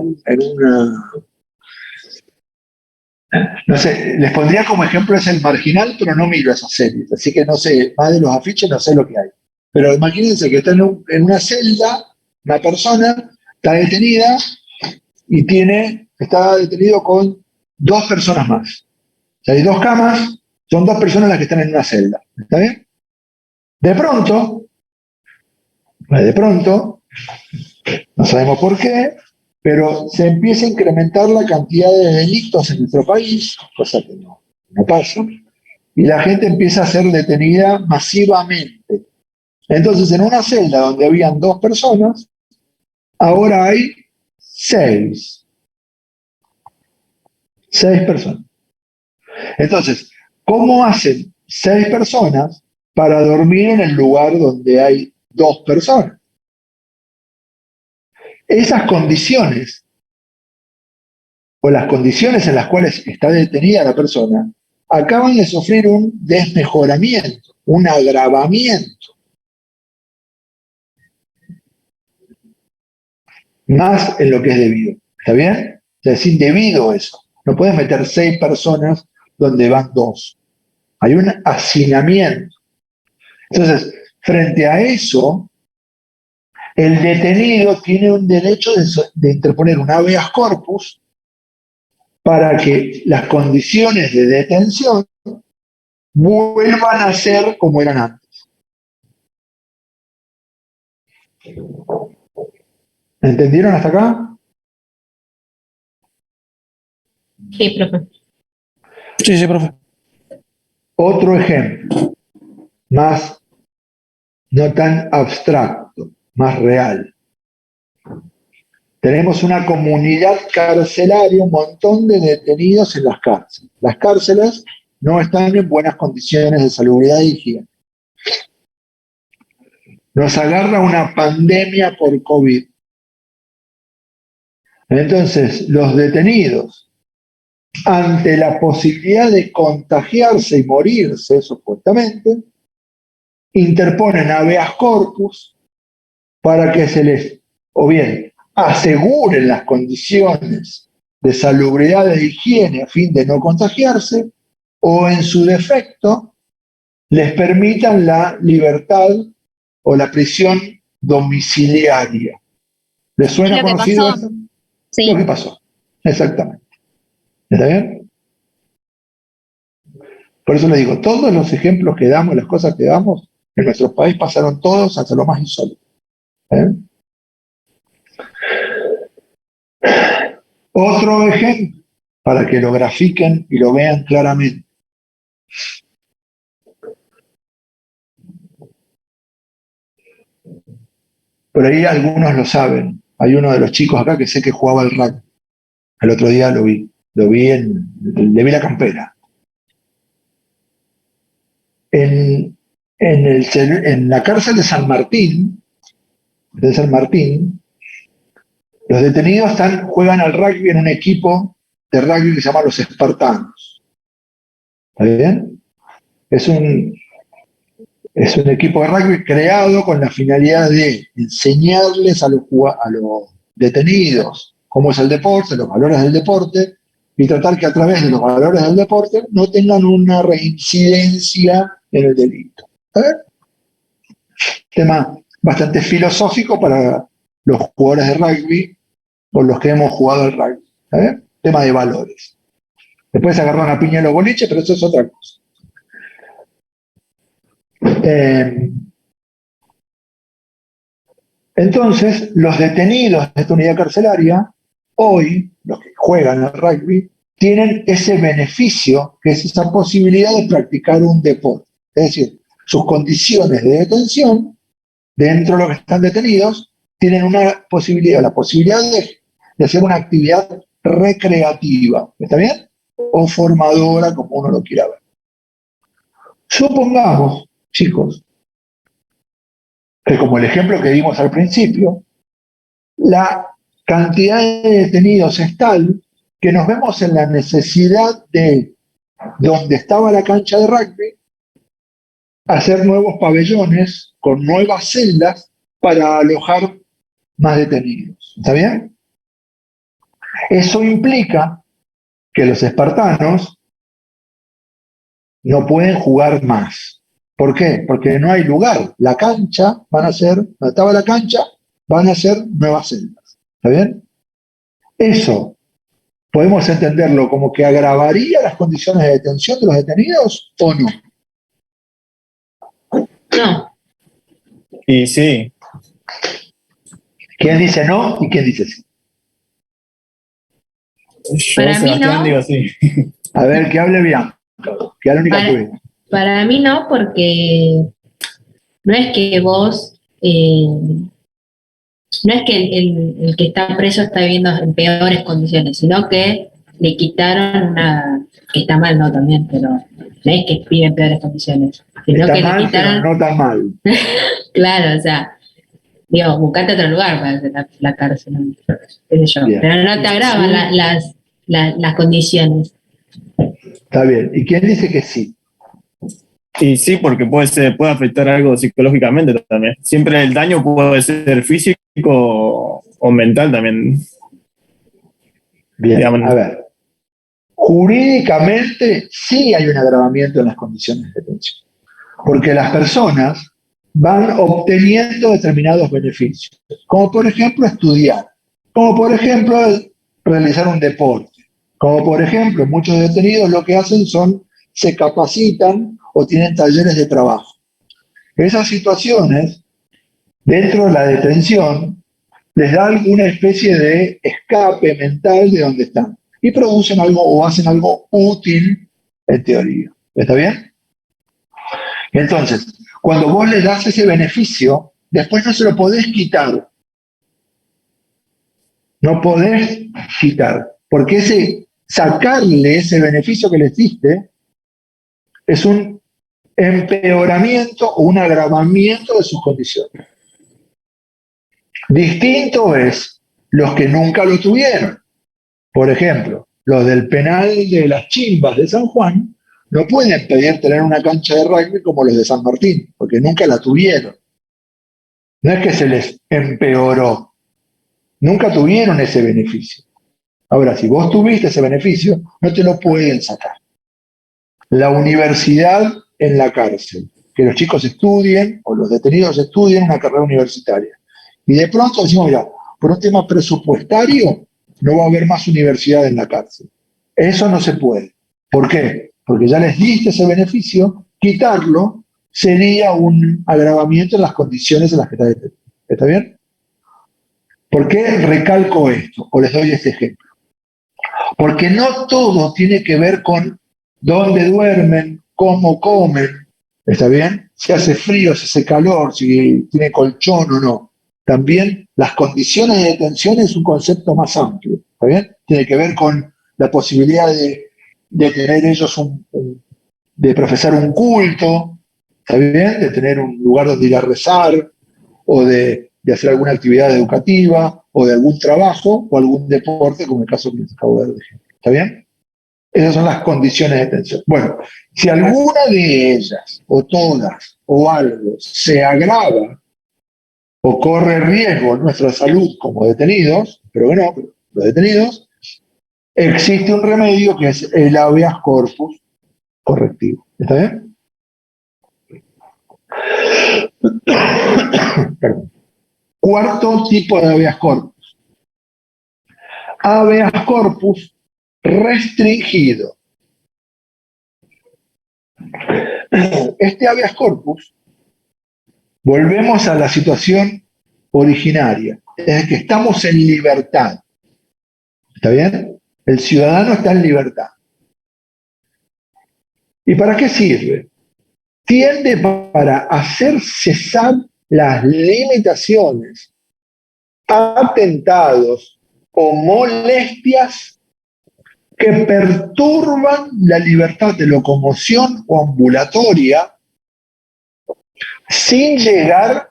no sé, les pondría como ejemplo es El Marginal, pero no miro esas series, así que no sé, más de los afiches no sé lo que hay. Pero imagínense que está en una celda, una persona está detenida y está detenido con 2 personas más. O sea, hay 2 camas, son 2 personas las que están en una celda. ¿Está bien? De pronto, no sabemos por qué, pero se empieza a incrementar la cantidad de delitos en nuestro país, cosa que no pasa, y la gente empieza a ser detenida masivamente. Entonces, en una celda donde habían 2 personas, ahora hay 6. 6 personas. Entonces, ¿cómo hacen 6 personas para dormir en el lugar donde hay 2 personas? Esas condiciones, o las condiciones en las cuales está detenida la persona, acaban de sufrir un desmejoramiento, un agravamiento. Más en lo que es debido. ¿Está bien? O sea, es indebido eso. No puedes meter 6 personas donde van 2. Hay un hacinamiento. Entonces, frente a eso, el detenido tiene un derecho de interponer un habeas corpus para que las condiciones de detención vuelvan a ser como eran antes. ¿Entendieron hasta acá? Sí, profe. Sí, profe. Otro ejemplo, más no tan abstracto, más real. Tenemos una comunidad carcelaria, un montón de detenidos en las cárceles. Las cárceles no están en buenas condiciones de salubridad y higiene. Nos agarra una pandemia por COVID. Entonces, los detenidos, ante la posibilidad de contagiarse y morirse, supuestamente, interponen habeas corpus para que se les, o bien, aseguren las condiciones de salubridad e higiene a fin de no contagiarse, o en su defecto, les permitan la libertad o la prisión domiciliaria. ¿Les suena Es lo que conocido pasó. esto? Sí. Lo que pasó, exactamente. ¿Está bien? Por eso les digo, todos los ejemplos que damos, las cosas que damos, en nuestro país pasaron todos hasta lo más insólito. ¿Eh? Otro ejemplo, para que lo grafiquen y lo vean claramente. Por ahí algunos lo saben. Hay uno de los chicos acá que sé que jugaba al rugby. El otro día lo vi. Le vi la campera. En la cárcel de San Martín, los detenidos juegan al rugby en un equipo de rugby que se llama los Espartanos. ¿Está bien? Es un equipo de rugby creado con la finalidad de enseñarles a los detenidos cómo es el deporte, los valores del deporte, y tratar que a través de los valores del deporte no tengan una reincidencia en el delito. Tema bastante filosófico para los jugadores de rugby o los que hemos jugado al rugby. Tema de valores. Después se agarró una piña en los boliches, pero eso es otra cosa. Entonces, los detenidos de esta unidad carcelaria, hoy, los que juegan al rugby, tienen ese beneficio, que es esa posibilidad de practicar un deporte. Es decir, sus condiciones de detención, dentro de los que están detenidos, tienen la posibilidad de hacer una actividad recreativa, ¿está bien? O formadora, como uno lo quiera ver. Supongamos, chicos, que como el ejemplo que dimos al principio, la cantidad de detenidos es tal que nos vemos en la necesidad de, donde estaba la cancha de rugby, hacer nuevos pabellones con nuevas celdas para alojar más detenidos. ¿Está bien? Eso implica que los espartanos no pueden jugar más. ¿Por qué? Porque no hay lugar. La cancha donde estaba la cancha, van a ser nuevas celdas. ¿Está bien? Eso podemos entenderlo como que agravaría las condiciones de detención de los detenidos o no. No, Y sí, ¿Quién dice no y quién dice sí? yo, Para mí Sebastián, no. digo sí. A ver, que hable Bianca, que es la única que ve. para mí no, porque no es que vos, no es que el que está preso está viviendo en peores condiciones, sino que le quitaron que está mal, no, también, pero no es que vive en peores condiciones, sino Está que mal, le quitaron, pero no tan mal. claro, o sea, digo, buscate otro lugar para hacer la cárcel, ¿no? Qué sé yo, Bien. pero no te agravan las condiciones. Está bien. ¿Y quién dice que sí? Y sí, porque puede afectar algo psicológicamente también. Siempre el daño puede ser físico o mental también. Bien, Digamos. a ver. Jurídicamente sí hay un agravamiento en las condiciones de detención, porque las personas van obteniendo determinados beneficios, como por ejemplo estudiar, como por ejemplo realizar un deporte, como por ejemplo muchos detenidos lo que hacen se capacitan o tienen talleres de trabajo. Esas situaciones, dentro de la detención, les da alguna especie de escape mental de donde están y producen algo o hacen algo útil en teoría. ¿Está bien? Entonces, cuando vos le das ese beneficio, después no se lo podés quitar. No podés quitar, porque sacarle ese beneficio que les diste es un empeoramiento o un agravamiento de sus condiciones. Distinto es los que nunca lo tuvieron. Por ejemplo, los del penal de las Chimbas de San Juan no pueden pedir tener una cancha de rugby como los de San Martín, porque nunca la tuvieron. No es que se les empeoró, nunca tuvieron ese beneficio. Ahora, si vos tuviste ese beneficio, no te lo pueden sacar. La universidad en la cárcel, que los chicos estudien o los detenidos estudien una carrera universitaria. Y de pronto decimos, mira, por un tema presupuestario no va a haber más universidad en la cárcel. Eso no se puede. ¿Por qué? Porque ya les diste ese beneficio, quitarlo sería un agravamiento en las condiciones en las que está detenido. ¿Está bien? ¿Por qué recalco esto? O les doy este ejemplo. Porque no todo tiene que ver con dónde duermen, cómo comen, ¿está bien? Si hace frío, si hace calor, si tiene colchón o no. También las condiciones de detención es un concepto más amplio, ¿está bien? Tiene que ver con la posibilidad de tener ellos de profesar un culto, ¿está bien? De tener un lugar donde ir a rezar, o de hacer alguna actividad educativa, o de algún trabajo, o algún deporte, como el caso que les acabo de dar de ejemplo. ¿Está bien? Esas son las condiciones de detención. Bueno, si alguna de ellas, o todas, o algo, se agrava, o corre riesgo en nuestra salud como detenidos, pero que no, pero los detenidos, existe un remedio que es el habeas corpus correctivo. ¿Está bien? Perdón. Cuarto tipo de habeas corpus. Habeas corpus restringido. Este habeas corpus, volvemos a la situación originaria, es que estamos en libertad. ¿Está bien? El ciudadano está en libertad. ¿Y para qué sirve? Tiende para hacer cesar las limitaciones, atentados o molestias que perturban la libertad de locomoción o ambulatoria sin llegar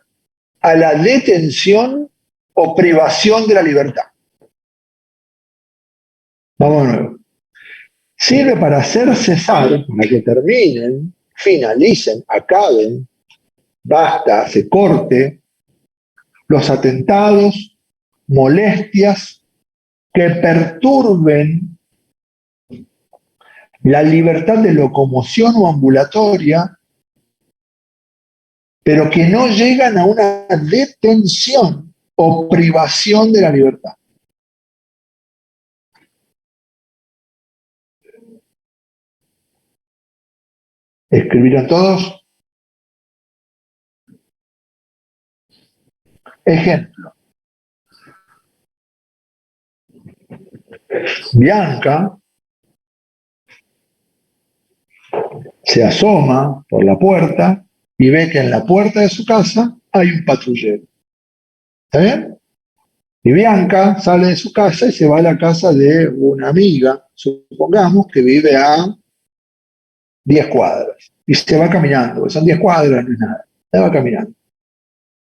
a la detención o privación de la libertad. Vamos de nuevo. Sirve para hacer cesar, para que terminen, finalicen, acaben, basta, se corte, los atentados, molestias que perturben la libertad de locomoción o ambulatoria, pero que no llegan a una detención o privación de la libertad. ¿Escribieron todos? Ejemplo. Bianca se asoma por la puerta y ve que en la puerta de su casa hay un patrullero. ¿Está bien? Y Bianca sale de su casa y se va a la casa de una amiga, supongamos, que vive a 10 cuadras. Y se va caminando, porque son 10 cuadras, no es nada. Se va caminando.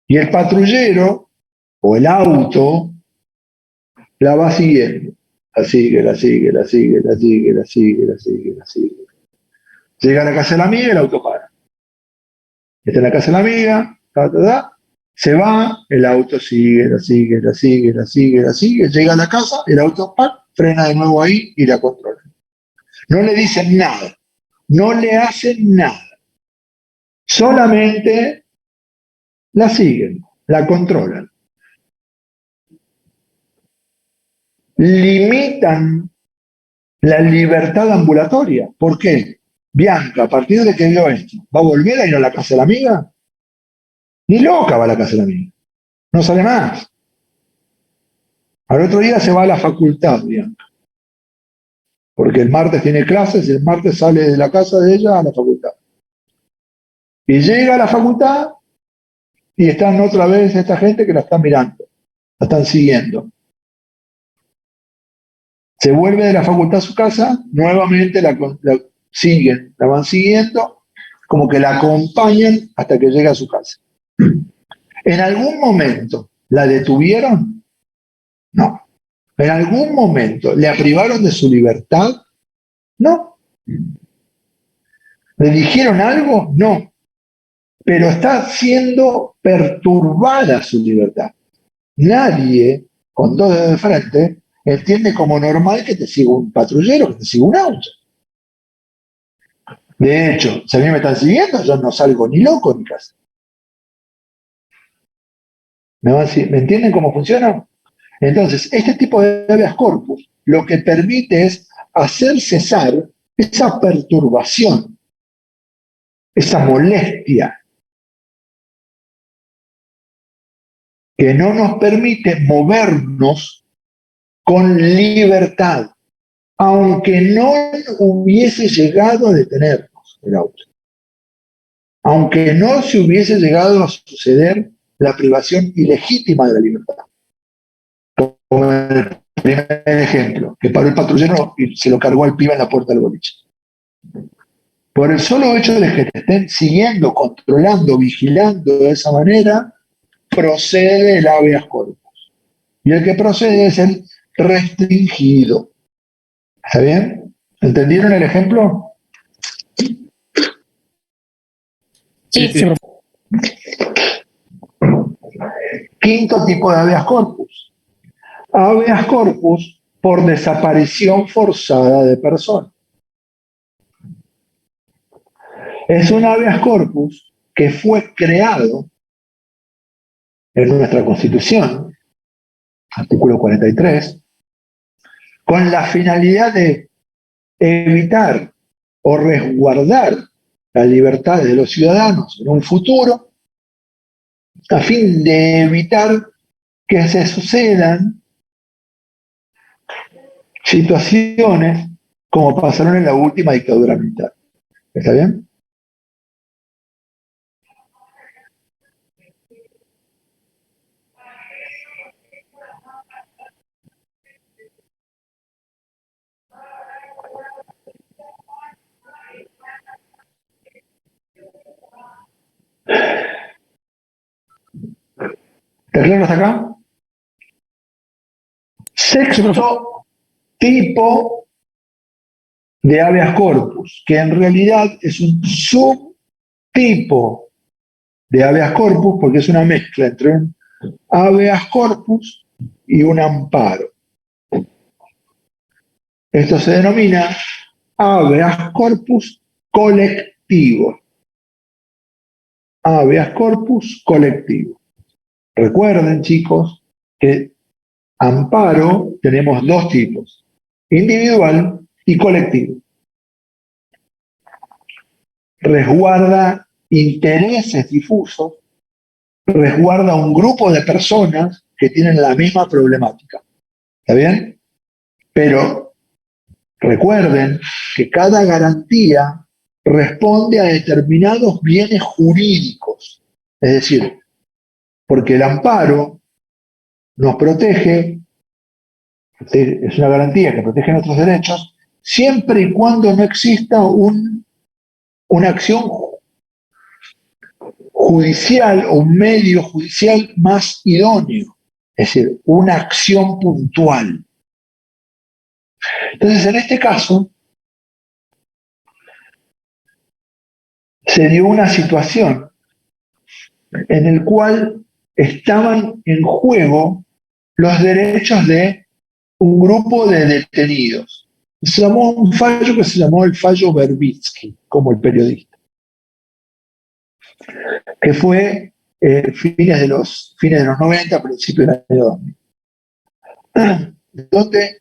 Y el patrullero, o el auto, la va siguiendo. La sigue, la sigue, la sigue, la sigue, la sigue, la sigue, la sigue. Llega a la casa de la amiga y el auto para. Está en la casa de la amiga, se va, el auto sigue, la sigue, la sigue, la sigue, la sigue, llega a la casa, el auto frena de nuevo ahí y la controla. No le dicen nada, no le hacen nada, solamente la siguen, la controlan. Limitan la libertad ambulatoria. ¿Por qué? Bianca, a partir de que vio esto, ¿va a volver a ir a la casa de la amiga? Ni loca va a la casa de la amiga. No sale más. Al otro día se va a la facultad, Bianca. Porque el martes tiene clases y el martes sale de la casa de ella a la facultad. Y llega a la facultad y están otra vez esta gente que la está mirando, la están siguiendo. Se vuelve de la facultad a su casa, nuevamente la siguen, la van siguiendo, como que la acompañan hasta que llega a su casa. En algún momento la detuvieron, No. ¿En algún momento le privaron de su libertad? No. ¿Le dijeron algo? No. Pero está siendo perturbada su libertad. Nadie, con dos dedos de frente, entiende como normal que te siga un patrullero, que te siga un auto. De hecho, si a mí me están siguiendo, yo no salgo ni loco ni casa. ¿Me entienden cómo funciona? Entonces, este tipo de habeas corpus lo que permite es hacer cesar esa perturbación, esa molestia que no nos permite movernos con libertad, aunque no hubiese llegado a detenernos el auto, aunque no se hubiese llegado a suceder la privación ilegítima de la libertad. Como el primer ejemplo, que paró el patrullero y se lo cargó al pibe en la puerta del boliche. Por el solo hecho de que te estén siguiendo, controlando, vigilando de esa manera, procede el habeas corpus. Y el que procede es el restringido. ¿Está bien? ¿Entendieron el ejemplo? Sí, Sí, profe. Quinto tipo de habeas corpus. Habeas corpus por desaparición forzada de persona. Es un habeas corpus que fue creado en nuestra Constitución, artículo 43, con la finalidad de evitar o resguardar la libertad de los ciudadanos en un futuro, a fin de evitar que se sucedan situaciones como pasaron en la última dictadura militar. ¿Está bien? ¿Está claro hasta acá? Sexto tipo de habeas corpus, que en realidad es un subtipo de habeas corpus porque es una mezcla entre un habeas corpus y un amparo. Esto se denomina habeas corpus colectivo. Habeas corpus colectivo. Recuerden, chicos, que amparo tenemos dos tipos, individual y colectivo. Resguarda intereses difusos, resguarda un grupo de personas que tienen la misma problemática. ¿Está bien? Pero recuerden que cada garantía responde a determinados bienes jurídicos. Es decir, porque el amparo nos protege, es una garantía que protege nuestros derechos, siempre y cuando no exista una acción judicial o un medio judicial más idóneo, es decir, una acción puntual. Entonces, en este caso, se dio una situación en la cual estaban en juego los derechos de un grupo de detenidos. Se llamó un fallo que se llamó el fallo Verbitsky, como el periodista, que fue fines de los 90, principios del año 2000, donde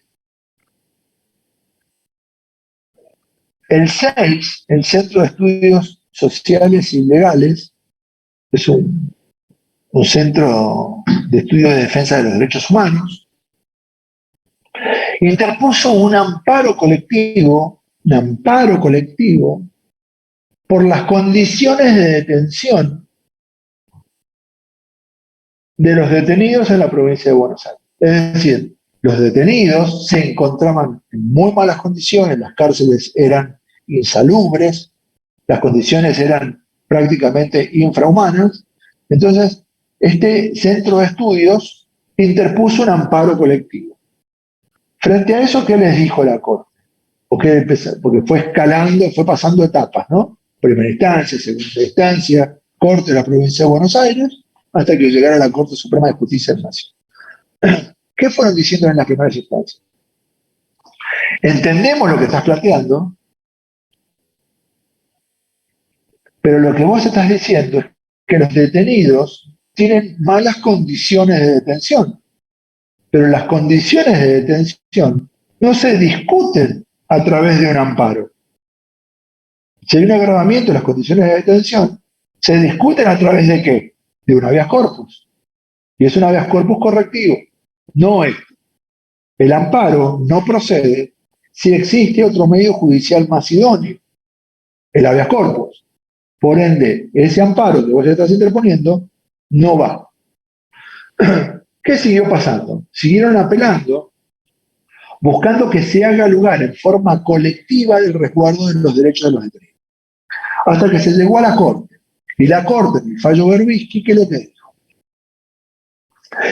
el CELS, el Centro de Estudios Sociales y Legales, es un centro de estudio de defensa de los derechos humanos, interpuso un amparo colectivo por las condiciones de detención de los detenidos en la provincia de Buenos Aires. Es decir, los detenidos se encontraban en muy malas condiciones, las cárceles eran insalubres, las condiciones eran prácticamente infrahumanas. Entonces, este centro de estudios interpuso un amparo colectivo. Frente a eso, ¿qué les dijo la Corte? Porque fue escalando, fue pasando etapas, ¿no? Primera instancia, segunda instancia, Corte de la Provincia de Buenos Aires, hasta que llegara a la Corte Suprema de Justicia de la Nación. ¿Qué fueron diciendo en las primeras instancias? Entendemos lo que estás planteando, pero lo que vos estás diciendo es que los detenidos tienen malas condiciones de detención, pero las condiciones de detención no se discuten a través de un amparo. Si hay un agravamiento de las condiciones de detención, se discuten a través de ¿qué? De un habeas corpus. Y es un habeas corpus correctivo, no es. El amparo no procede si existe otro medio judicial más idóneo, el habeas corpus. Por ende, ese amparo que vos estás interponiendo no va. ¿Qué siguió pasando? Siguieron apelando, buscando que se haga lugar en forma colectiva del resguardo de los derechos de los detenidos. Hasta que se llegó a la Corte. Y la Corte, en el fallo Berbisky, ¿qué es lo que dijo?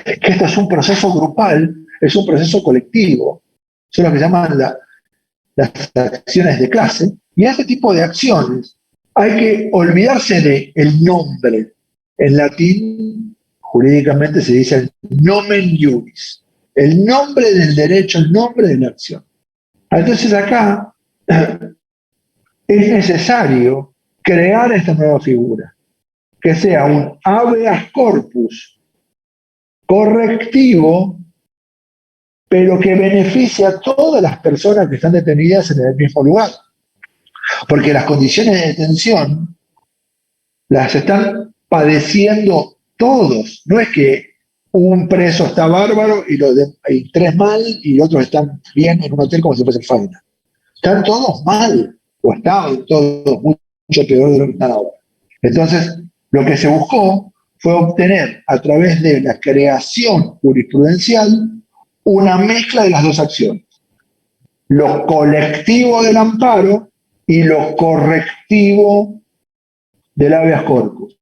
Que esto es un proceso grupal, es un proceso colectivo. Son lo que llaman las acciones de clase. Y a este tipo de acciones hay que olvidarse del nombre. En latín, jurídicamente se dice el nomen iuris. El nombre del derecho, el nombre de la acción. Entonces acá es necesario crear esta nueva figura, que sea un habeas corpus correctivo, pero que beneficie a todas las personas que están detenidas en el mismo lugar. Porque las condiciones de detención las están padeciendo todos. No es que un preso está bárbaro y tres mal y otros están bien en un hotel como si fuese faena. Están todos mal, o estaban todos mucho peor de lo que están ahora. Entonces, lo que se buscó fue obtener, a través de la creación jurisprudencial, una mezcla de las dos acciones. Lo colectivo del amparo y lo correctivo del habeas corpus.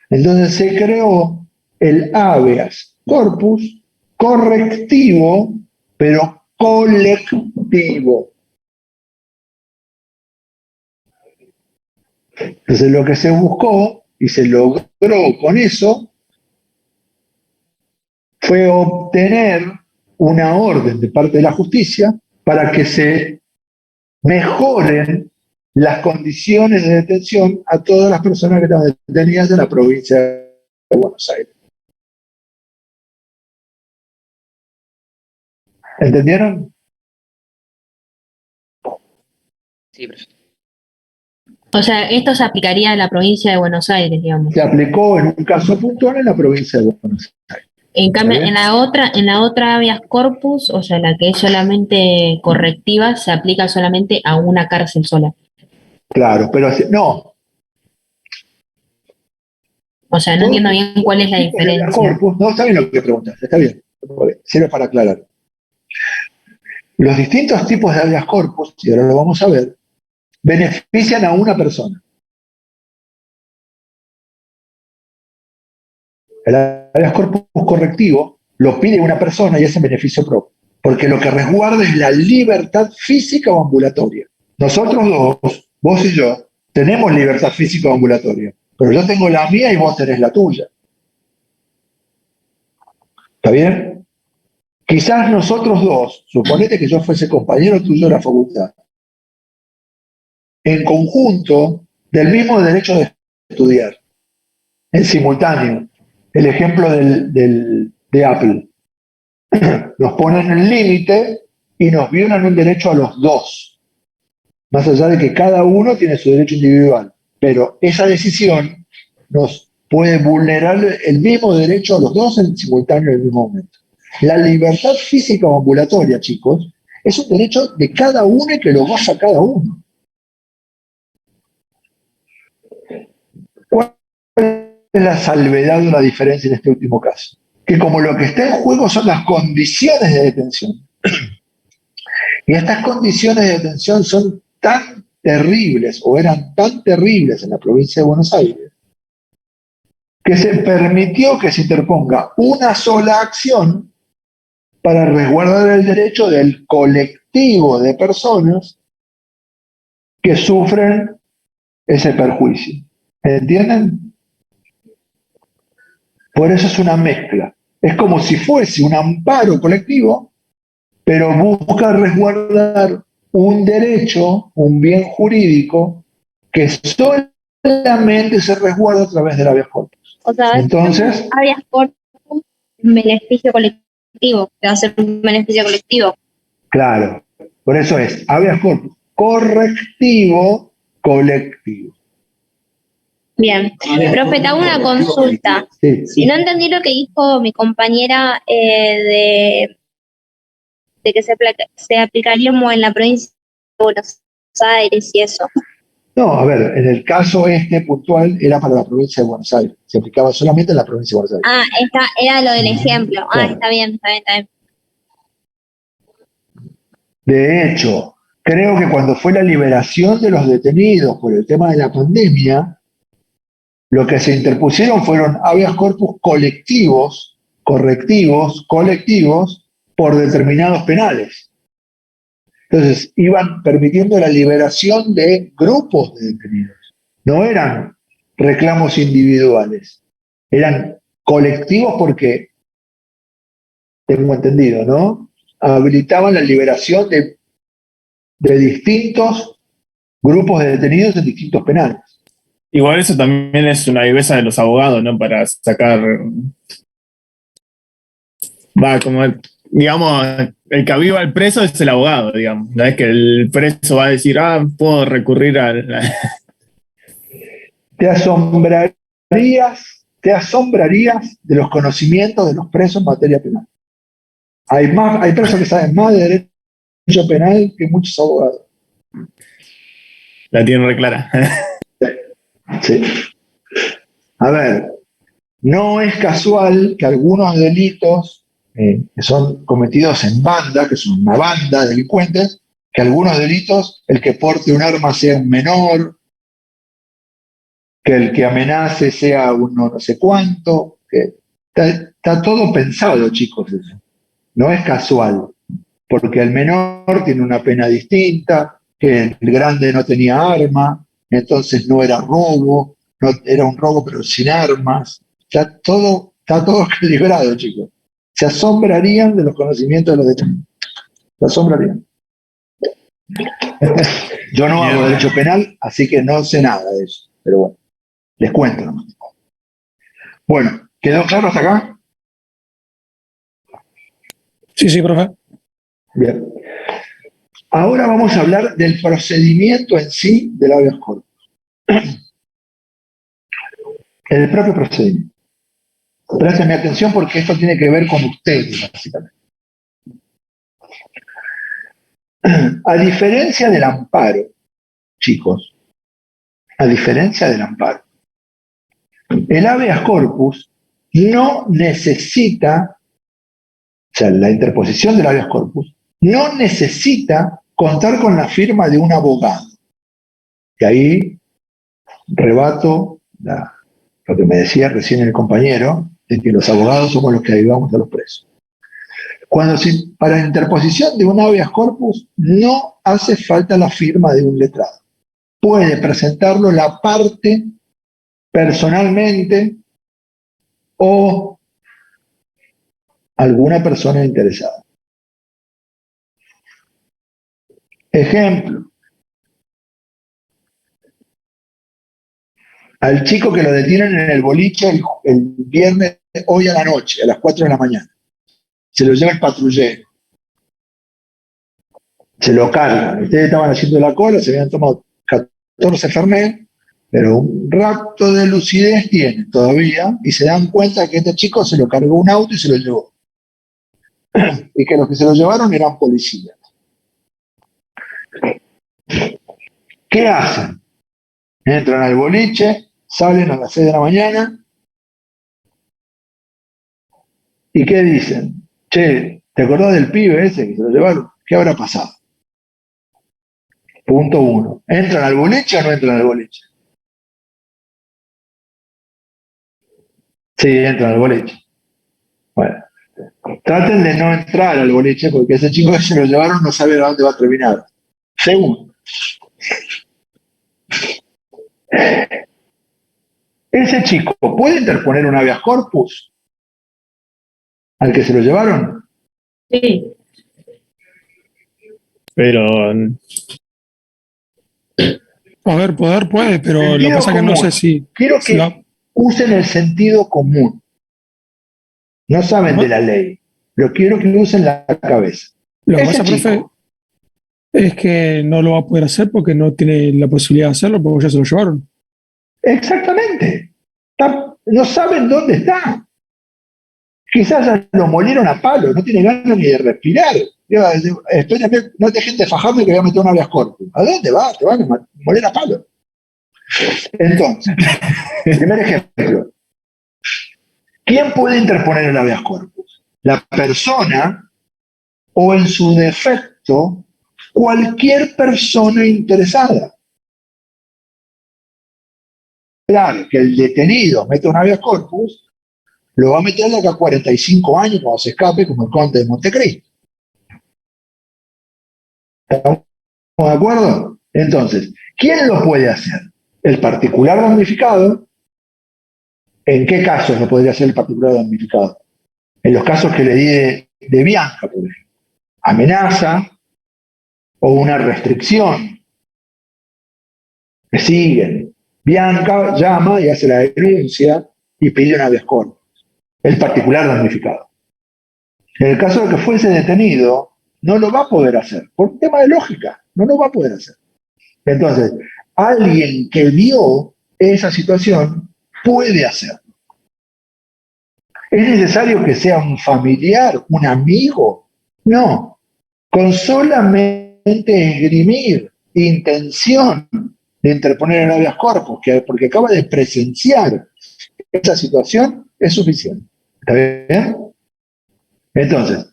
Entonces se creó el habeas corpus correctivo, pero colectivo. Entonces lo que se buscó y se logró con eso fue obtener una orden de parte de la justicia para que se mejoren las condiciones de detención a todas las personas que estaban detenidas en la provincia de Buenos Aires. ¿Entendieron? Sí, profe. O sea, esto se aplicaría a la provincia de Buenos Aires, digamos. Se aplicó en un caso puntual en la provincia de Buenos Aires. En cambio, ¿Está bien? en la otra habeas corpus, o sea, la que es solamente correctiva, se aplica solamente a una cárcel sola. Claro, pero no. O sea, no entiendo bien cuál es la diferencia. Corpus, no, está bien lo que preguntas, está bien. Sirve para aclarar. Los distintos tipos de habeas corpus, y ahora lo vamos a ver, benefician a una persona. El habeas corpus correctivo lo pide una persona y es en beneficio propio, porque lo que resguarda es la libertad física o ambulatoria. Nosotros dos, vos y yo, tenemos libertad física o ambulatoria, pero yo tengo la mía y vos tenés la tuya. ¿Está bien? Quizás nosotros dos, suponete que yo fuese compañero tuyo de la facultad, en conjunto del mismo derecho de estudiar, en simultáneo. El ejemplo de Apple. Nos ponen el límite y nos violan un derecho a los dos. Más allá de que cada uno tiene su derecho individual. Pero esa decisión nos puede vulnerar el mismo derecho a los dos en simultáneo en el mismo momento. La libertad física o ambulatoria, chicos, es un derecho de cada uno y que lo goza cada uno. ¿Cuál es la salvedad o la diferencia en este último caso? Que como lo que está en juego son las condiciones de detención. Y estas condiciones de detención son tan terribles, o eran tan terribles en la provincia de Buenos Aires, que se permitió que se interponga una sola acción para resguardar el derecho del colectivo de personas que sufren ese perjuicio. ¿Entienden? Por eso es una mezcla. Es como si fuese un amparo colectivo, pero busca resguardar un derecho, un bien jurídico, que solamente se resguarda a través del habeas corpus. O sea, Entonces, habeas corpus, un beneficio colectivo, que va a ser un beneficio colectivo. claro, por eso es habeas corpus correctivo colectivo. Bien. Profe, te hago una consulta. Sí. Si no entendí lo que dijo mi compañera de que se aplicaría como en la provincia de Buenos Aires y eso. No, a ver, en el caso este puntual era para la provincia de Buenos Aires. Se aplicaba solamente en la provincia de Buenos Aires. Ah, era lo del ejemplo. Ah, Claro. está bien. De hecho, creo que cuando fue la liberación de los detenidos por el tema de la pandemia, lo que se interpusieron fueron habeas corpus colectivos, correctivos, colectivos, por determinados penales. Entonces, iban permitiendo la liberación de grupos de detenidos. No eran reclamos individuales, eran colectivos porque, tengo entendido, ¿no? Habilitaban la liberación de distintos grupos de detenidos en distintos penales. Igual eso también es una viveza de los abogados, ¿no? Para sacar. Como, digamos, el que aviva al preso es el abogado, digamos. No es que el preso va a decir, puedo recurrir a. Te asombrarías de los conocimientos de los presos en materia penal. Hay presos que saben más de derecho penal que muchos abogados. La tienen re clara. Sí. A ver, no es casual que algunos delitos que son cometidos en banda, que son una banda de delincuentes, que algunos delitos, el que porte un arma sea un menor, que el que amenace sea uno no sé cuánto, que está todo pensado, chicos, eso. No es casual, porque el menor tiene una pena distinta, que el grande no tenía arma, entonces no era robo, no, era un robo pero sin armas. Está todo calibrado, chicos. Se asombrarían de los conocimientos de los detenidos. Se asombrarían. Yo no hago derecho penal, así que no sé nada de eso. Pero bueno, les cuento nomás. Bueno, ¿quedó claro hasta acá? Sí, profe. Bien. Ahora vamos a hablar del procedimiento en sí del habeas corpus. El propio procedimiento. Préstenme atención porque esto tiene que ver con ustedes, básicamente. A diferencia del amparo, chicos, a diferencia del amparo, el habeas corpus no necesita, o sea, la interposición del habeas corpus no necesita contar con la firma de un abogado. Y ahí rebato lo que me decía recién el compañero, de que los abogados somos los que ayudamos a los presos. Para la interposición de un habeas corpus no hace falta la firma de un letrado. Puede presentarlo la parte personalmente o alguna persona interesada. Ejemplo, al chico que lo detienen en el boliche el viernes, hoy a la noche, a las 4 de la mañana. Se lo lleva el patrullero. Se lo cargan. Ustedes estaban haciendo la cola, se habían tomado 14 Fernet, pero un rapto de lucidez tienen todavía y se dan cuenta que este chico se lo cargó un auto y se lo llevó. Y que los que se lo llevaron eran policías. ¿Qué hacen? Entran al boliche, salen a las 6 de la mañana y ¿qué dicen? Che, ¿te acordás del pibe ese que se lo llevaron? ¿Qué habrá pasado? Punto 1. ¿Entran al boliche o no entran al boliche? Sí, entran al boliche. Bueno, traten de no entrar al boliche porque ese chico que se lo llevaron no sabe a dónde va a terminar. Segundo, ese chico puede interponer un habeas corpus al que se lo llevaron. Sí, Pero A ver, poder puede, pero lo que Sentido pasa es que no común. sé si, Quiero si que va. usen el sentido común. No saben de la ley, pero quiero que usen la cabeza. Lo que Ese pasa, profe, chico, es que no lo va a poder hacer porque no tiene la posibilidad de hacerlo porque ya se lo llevaron. exactamente, no saben dónde está. Quizás ya lo molieron a palo, no tiene ganas ni de respirar. Espérame, no te dejen de fajarme que voy a meter un habeas corpus. ¿A dónde vas? Te van a moler a palo. Entonces, primer ejemplo. ¿Quién puede interponer el habeas corpus? La persona o, en su defecto, cualquier persona interesada. Claro, que el detenido mete un habeas corpus, lo va a meter de acá a 45 años cuando se escape, como el conde de Montecristo. ¿Estamos de acuerdo? Entonces, ¿quién lo puede hacer? El particular damnificado. ¿En qué casos lo podría hacer el particular damnificado? En los casos que le di de Bianca, por ejemplo. Amenaza o una restricción. Le siguen. Bianca llama y hace la denuncia y pide un habeas corpus. El particular damnificado. En el caso de que fuese detenido, no lo va a poder hacer, por un tema de lógica, no lo va a poder hacer. Entonces, alguien que vio esa situación puede hacerlo. ¿Es necesario que sea un familiar, un amigo? No. Con solamente esgrimir intención de interponer el habeas corpus, porque acaba de presenciar esa situación, es suficiente. ¿Está bien? Entonces,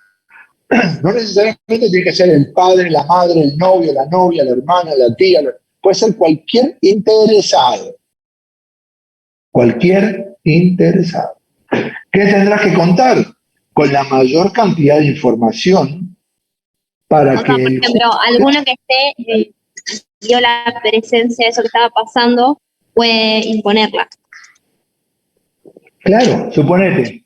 no necesariamente tiene que ser el padre, la madre, el novio, la novia, la hermana, la tía, puede ser cualquier interesado. Cualquier interesado. ¿Qué tendrás que contar? Con la mayor cantidad de información para O sea, que por el ejemplo, alguno que vio la presencia de eso que estaba pasando, puede imponerla. claro, suponete,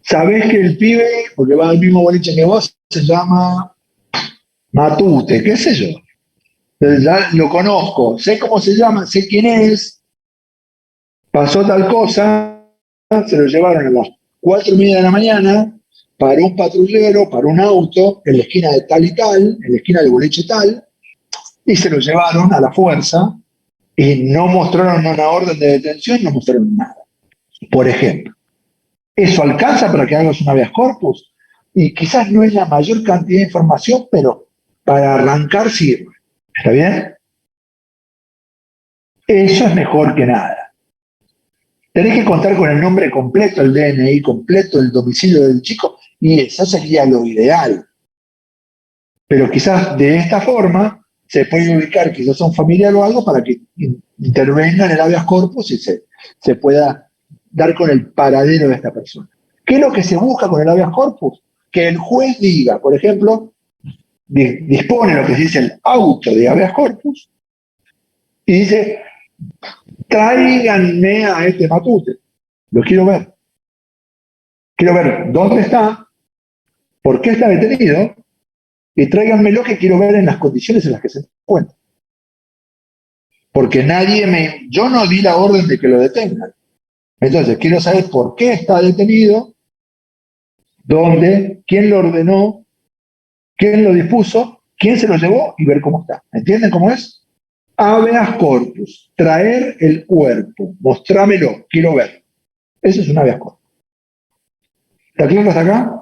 sabés que el pibe, porque va al mismo boliche que vos, se llama Matute, qué sé yo. Entonces ya lo conozco, sé cómo se llama, sé quién es, pasó tal cosa, se lo llevaron a las 4:30 de la mañana, para un patrullero, para un auto, en la esquina de tal y tal, en la esquina del boliche tal, y se lo llevaron a la fuerza y no mostraron una orden de detención, no mostraron nada. Por ejemplo, ¿eso alcanza para que hagas un habeas corpus? Y quizás no es la mayor cantidad de información, pero para arrancar sirve. ¿Está bien? Eso es mejor que nada. Tenés que contar con el nombre completo, el DNI completo, el domicilio del chico, y eso sería lo ideal. Pero quizás de esta forma se puede ubicar quizás a un familiar o algo para que intervenga en el habeas corpus y se pueda dar con el paradero de esta persona. ¿Qué es lo que se busca con el habeas corpus? Que el juez diga, por ejemplo, dispone lo que se dice el auto de habeas corpus y dice, tráiganme a este Matute, lo quiero ver. Quiero ver dónde está, por qué está detenido y tráiganmelo que quiero ver en las condiciones en las que se encuentra. Porque yo no di la orden de que lo detengan. Entonces, quiero saber por qué está detenido, dónde, quién lo ordenó, quién lo dispuso, quién se lo llevó y ver cómo está. ¿Entienden cómo es? Habeas corpus, traer el cuerpo, mostrámelo, quiero ver. Eso es un habeas corpus. ¿Está claro hasta acá?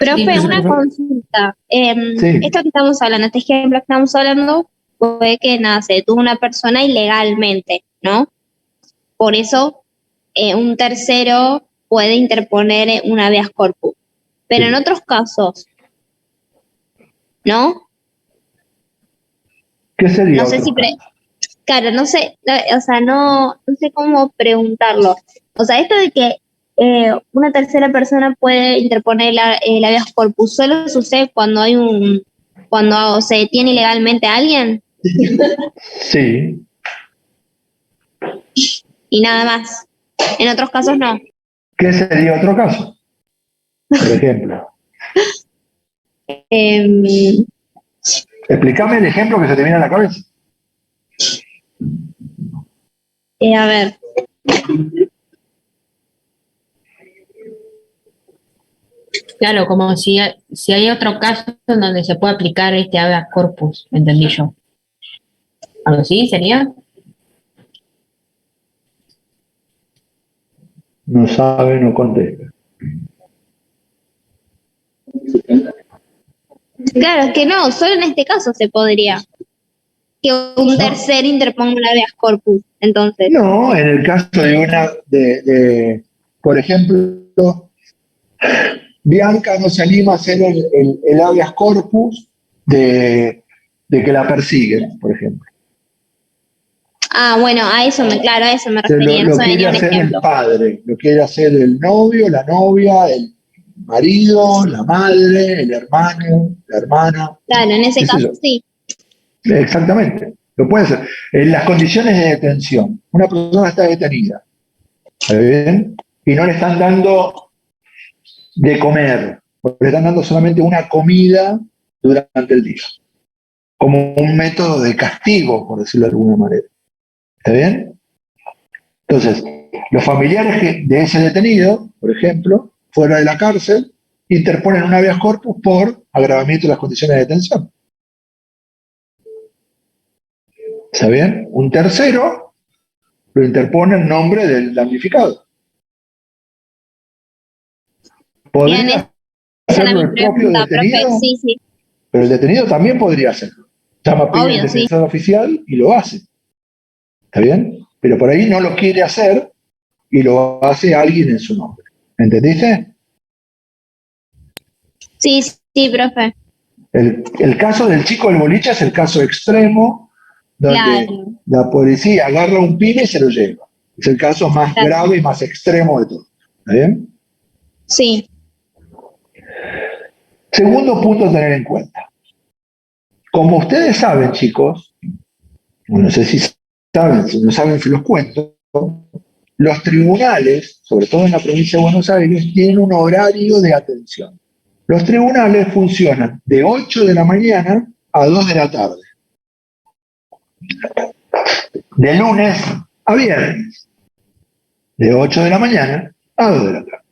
Profe, Sí, una profe. consulta. Sí. Esto que estamos hablando, este ejemplo que estamos hablando, fue que nada, se detuvo una persona ilegalmente, ¿no? Por eso un tercero puede interponer un habeas corpus. Pero en Sí. otros casos, ¿no? ¿Qué sería No sé otro si caso? Claro, no sé, o sea, no sé cómo preguntarlo. O sea, esto de que una tercera persona puede interponer el habeas corpus, ¿solo sucede cuando cuando se detiene ilegalmente a alguien Sí. y nada más? En otros casos no. ¿Qué sería otro caso? Por ejemplo. Em, Explícame el ejemplo que se te viene a la cabeza. a ver, Claro, como si hay otro caso en donde se puede aplicar este habeas corpus, entendí yo. ¿Algo así sería? No sabe, no contesta. claro, es que no, solo en este caso se podría que un No, tercero interponga un habeas corpus. Entonces, no, en el caso de por ejemplo, Bianca no se anima a hacer el habeas corpus de que la persiguen, por ejemplo. bueno, claro, a eso me refería, no Lo se quiere venía un hacer el ejemplo. padre, lo quiere hacer el novio, la novia, el marido, la madre, el hermano, la hermana, Claro, en ese qué sé caso yo. sí. Exactamente, lo puede hacer. En las condiciones de detención, una persona está detenida, ¿está bien? Y no le están dando de comer, o le están dando solamente una comida durante el día, como un método de castigo, por decirlo de alguna manera. ¿Está bien? Entonces, los familiares de ese detenido, por ejemplo, fuera de la cárcel, interponen un habeas corpus por agravamiento de las condiciones de detención. ¿Está bien? Un tercero lo interpone en nombre del damnificado. Bien, ¿Podría esa era hacerlo mi el propio pregunta, profe. detenido? Sí, sí, Pero el detenido también podría hacerlo. Llama, pide el obvio, sí. defensor oficial y lo hace. ¿Está bien? Pero por ahí no lo quiere hacer y lo hace alguien en su nombre. ¿Entendiste? Sí, sí, profe. El caso del chico del boliche es el caso extremo donde Claro, la policía agarra a un pibe y se lo lleva. Es el caso más claro. grave y más extremo de todo. ¿Está bien? Sí, Segundo punto a tener en cuenta. Como ustedes saben, chicos, no sé si saben, si no saben, se los cuento, los tribunales, sobre todo en la provincia de Buenos Aires, tienen un horario de atención. Los tribunales funcionan de 8 de la mañana a 2 de la tarde, de lunes a viernes, de 8 de la mañana a 2 de la tarde.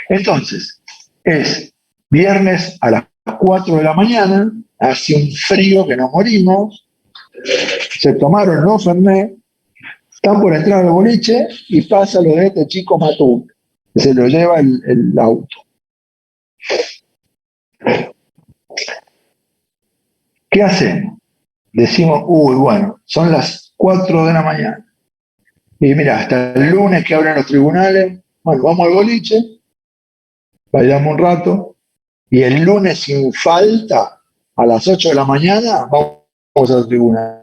Entonces, es viernes a las 4 de la mañana, hace un frío que nos morimos, se tomaron los Fernet, están por entrar al boliche y pasa lo de este chico Matú, que se lo lleva el auto. ¿Qué hacemos? Decimos, uy, bueno, son las 4 de la mañana. Y mira, hasta el lunes que abren los tribunales, bueno, vamos al boliche, bailamos un rato, y el lunes sin falta, a las 8 de la mañana, vamos a los tribunales.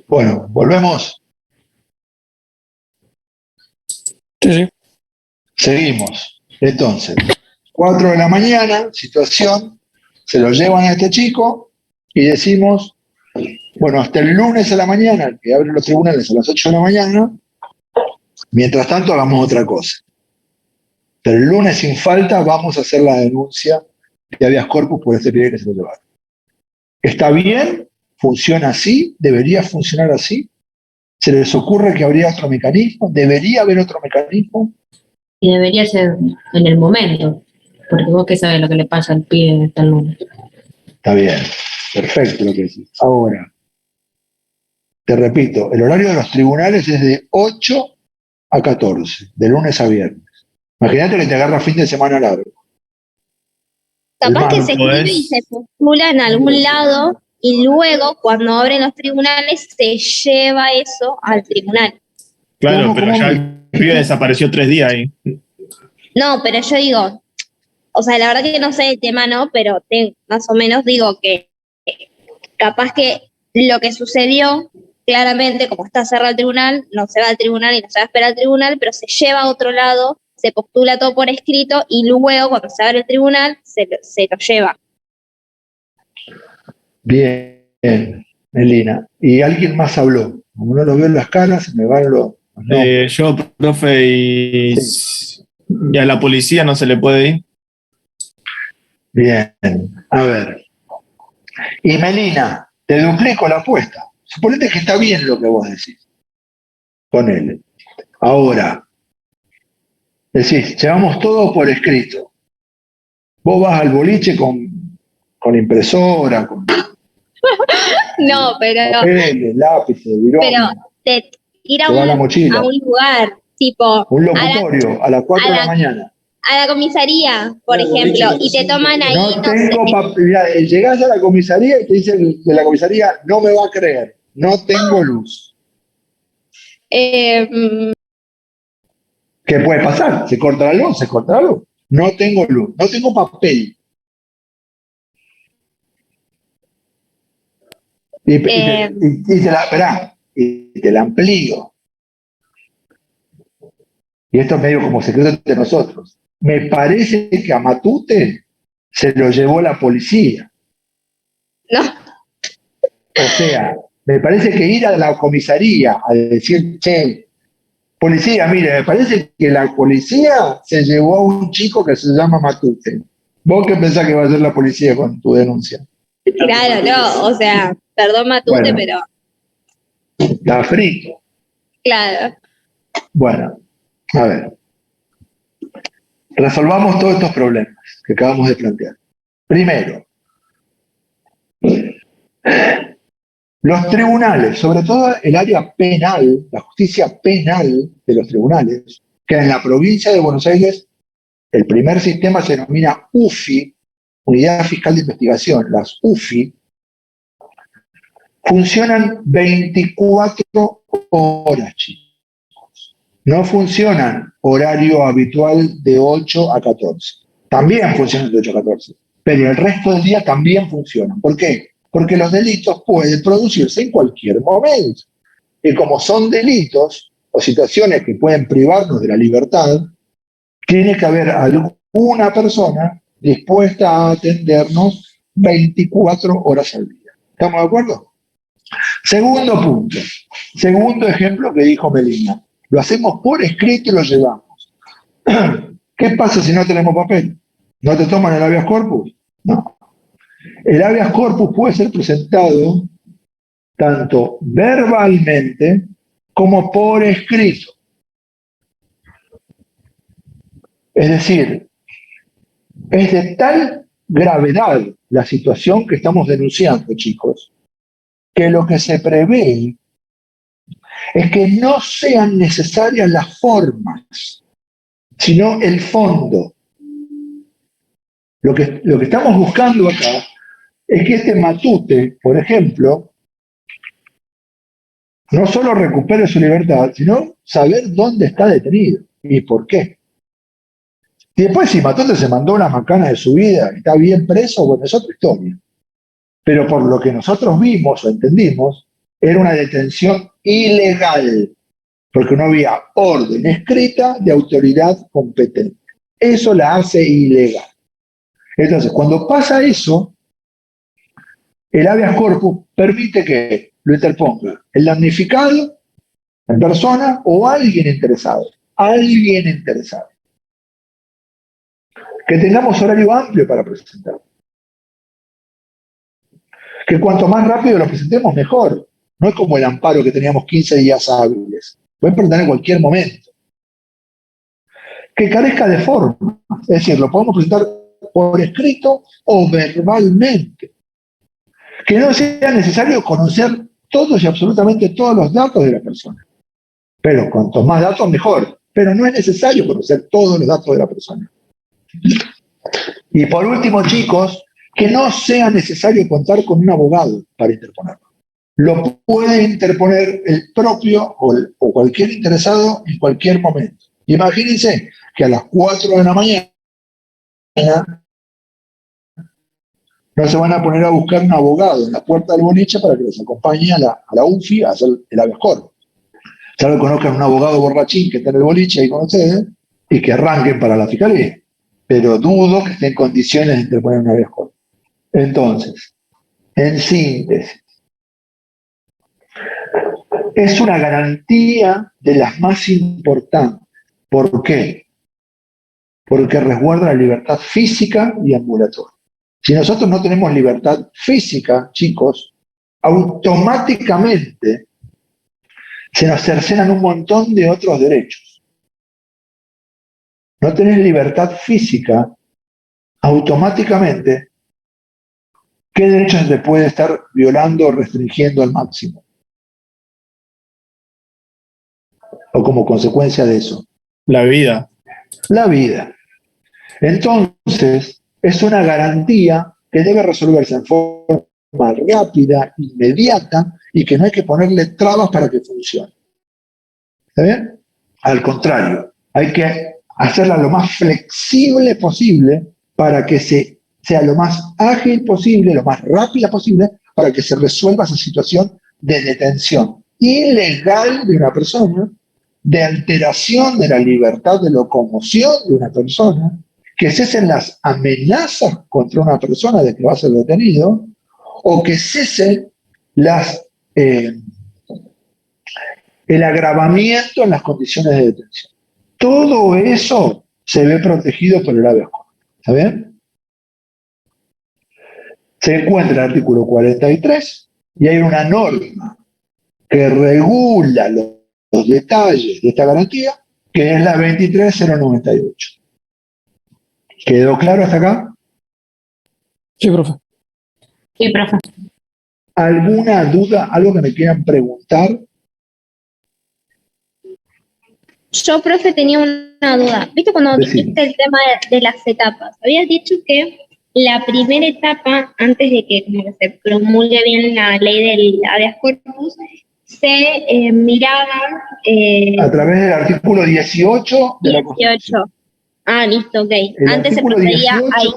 Bueno, volvemos. Sí, sí. Seguimos. Entonces, 4 de la mañana, situación, se lo llevan a este chico y decimos, bueno, hasta el lunes a la mañana, que abren los tribunales a las 8 de la mañana, mientras tanto hagamos otra cosa. Pero el lunes sin falta vamos a hacer la denuncia de habeas corpus por este pibe que se lo llevaron. ¿Está bien? ¿Funciona así? ¿Debería funcionar así? ¿Se les ocurre que habría otro mecanismo? ¿Debería haber otro mecanismo? Y debería ser en el momento, porque vos qué sabés lo que le pasa al pibe hasta el lunes. Está bien, perfecto lo que decís. Ahora, te repito, el horario de los tribunales es de 8 a 14, de lunes a viernes. Imagínate que te agarra fin de semana largo. Capaz que Hermano, se escribe y se postula en algún lado y luego, cuando abren los tribunales, se lleva eso al tribunal. Claro, ¿Cómo, pero cómo? ya el pibe desapareció 3 días ahí. No, pero yo digo, o sea, la verdad que no sé el tema, ¿no? Pero más o menos digo que capaz que lo que sucedió, claramente, como está cerrado el tribunal, no se va al tribunal y no se va a esperar al tribunal, pero se lleva a otro lado, se postula todo por escrito y luego, cuando se abre el tribunal, se lo lleva. Bien, Melina. Y alguien más habló. Como no lo veo en las caras, se me van los nombres. Yo, profe, y a la policía no se le puede ir. Bien, a ver. Y Melina, te duplico la apuesta. Suponete que está bien lo que vos decís. Ponele. Ahora, decís, llevamos todo por escrito. Vos vas al boliche con impresora, con No, pero papeles, lápices, pero virome, te ir a llevar la a mochila, un lugar, tipo un locutorio a las 4 a de la la- mañana. a la comisaría, por ejemplo, y te toman ahí, No no sé. tengo papel. Llegás a la comisaría y te dicen de la comisaría, no me va a creer, no tengo luz. mm, ¿Qué puede pasar? Se corta la luz, se corta la luz. No tengo luz, no tengo papel. Y te la amplío. Y esto es medio como secreto entre nosotros. Me parece que a Matute se lo llevó la policía. no, O sea, me parece que ir a la comisaría a decir, che, policía, mire, me parece que la policía se llevó a un chico que se llama Matute. ¿Vos qué pensás que va a hacer la policía con tu denuncia? claro, no, o sea, perdón Matute, Bueno. pero Está frito. claro. Bueno, a ver. Resolvamos todos estos problemas que acabamos de plantear. Primero, los tribunales, sobre todo el área penal, la justicia penal de los tribunales, que en la provincia de Buenos Aires el primer sistema se denomina UFI, Unidad Fiscal de Investigación. Las UFI funcionan 24 horas, chicos. No funcionan horario habitual de 8 a 14. También funcionan de 8 a 14, pero el resto del día también funcionan. ¿Por qué? Porque los delitos pueden producirse en cualquier momento. Y como son delitos o situaciones que pueden privarnos de la libertad, tiene que haber alguna persona dispuesta a atendernos 24 horas al día. ¿Estamos de acuerdo? Segundo punto, segundo ejemplo que dijo Melina. Lo hacemos por escrito y lo llevamos. ¿Qué pasa si no tenemos papel? ¿No te toman el habeas corpus? No. El habeas corpus puede ser presentado tanto verbalmente como por escrito. Es decir, es de tal gravedad la situación que estamos denunciando, chicos, que lo que se prevé es que no sean necesarias las formas, sino el fondo. Lo que estamos buscando acá es que este Matute, por ejemplo, no solo recupere su libertad, sino saber dónde está detenido y por qué. Y después, si Matute se mandó una macana de su vida y está bien preso, bueno, es otra historia. Pero por lo que nosotros vimos o entendimos, Era una detención ilegal, porque no había orden escrita de autoridad competente. Eso la hace ilegal. Entonces, cuando pasa eso, el habeas corpus permite que lo interponga el damnificado en persona o alguien interesado. Alguien interesado. Que tengamos horario amplio para presentar. Que cuanto más rápido lo presentemos, mejor. No es como el amparo que teníamos 15 días hábiles. Pueden presentar en cualquier momento. Que carezca de forma. Es decir, lo podemos presentar por escrito o verbalmente. Que no sea necesario conocer todos y absolutamente todos los datos de la persona. Pero cuanto más datos, mejor. Pero no es necesario conocer todos los datos de la persona. Y por último, chicos, que no sea necesario contar con un abogado para interponerlo. Lo puede interponer el propio o cualquier interesado en cualquier momento. Imagínense que a las 4 de la mañana no se van a poner a buscar un abogado en la puerta del boliche para que les acompañe a la UFI a hacer el habeas corpus. Salvo que conozcan un abogado borrachín que está en el boliche ahí con ustedes y que arranquen para la fiscalía. Pero dudo que esté en condiciones de interponer un habeas corpus. Entonces, en síntesis, es una garantía de las más importantes. ¿Por qué? Porque resguarda la libertad física y ambulatoria. Si nosotros no tenemos libertad física, chicos, automáticamente se nos cercenan un montón de otros derechos. No tenés libertad física, automáticamente, ¿qué derechos te puede estar violando o restringiendo al máximo? O como consecuencia de eso. La vida. La vida. Entonces, es una garantía que debe resolverse en forma rápida, inmediata, y que no hay que ponerle trabas para que funcione. ¿Está bien? Al contrario, hay que hacerla lo más flexible posible para que sea lo más ágil posible, lo más rápida posible, para que se resuelva esa situación de detención ilegal de una persona, de alteración de la libertad de locomoción de una persona, que cesen las amenazas contra una persona de que va a ser detenido, o que cesen el agravamiento en las condiciones de detención. Todo eso se ve protegido por el habeas corpus. ¿Está bien? Se encuentra el artículo 43 y hay una norma que regula los detalles de esta garantía, que es la 23098. ¿Quedó claro hasta acá? Sí, profe. Sí, profe. ¿Alguna duda, algo que me quieran preguntar? Yo, profe, tenía una duda. ¿Viste cuando Decime. dijiste el tema de las etapas? Habías dicho que la primera etapa, antes de que como que se promulgue bien la ley del habeas corpus, se miraba A través del artículo 18 de la Constitución. 18. Ah, listo, ok. El Antes se artículo procedía 18, ahí.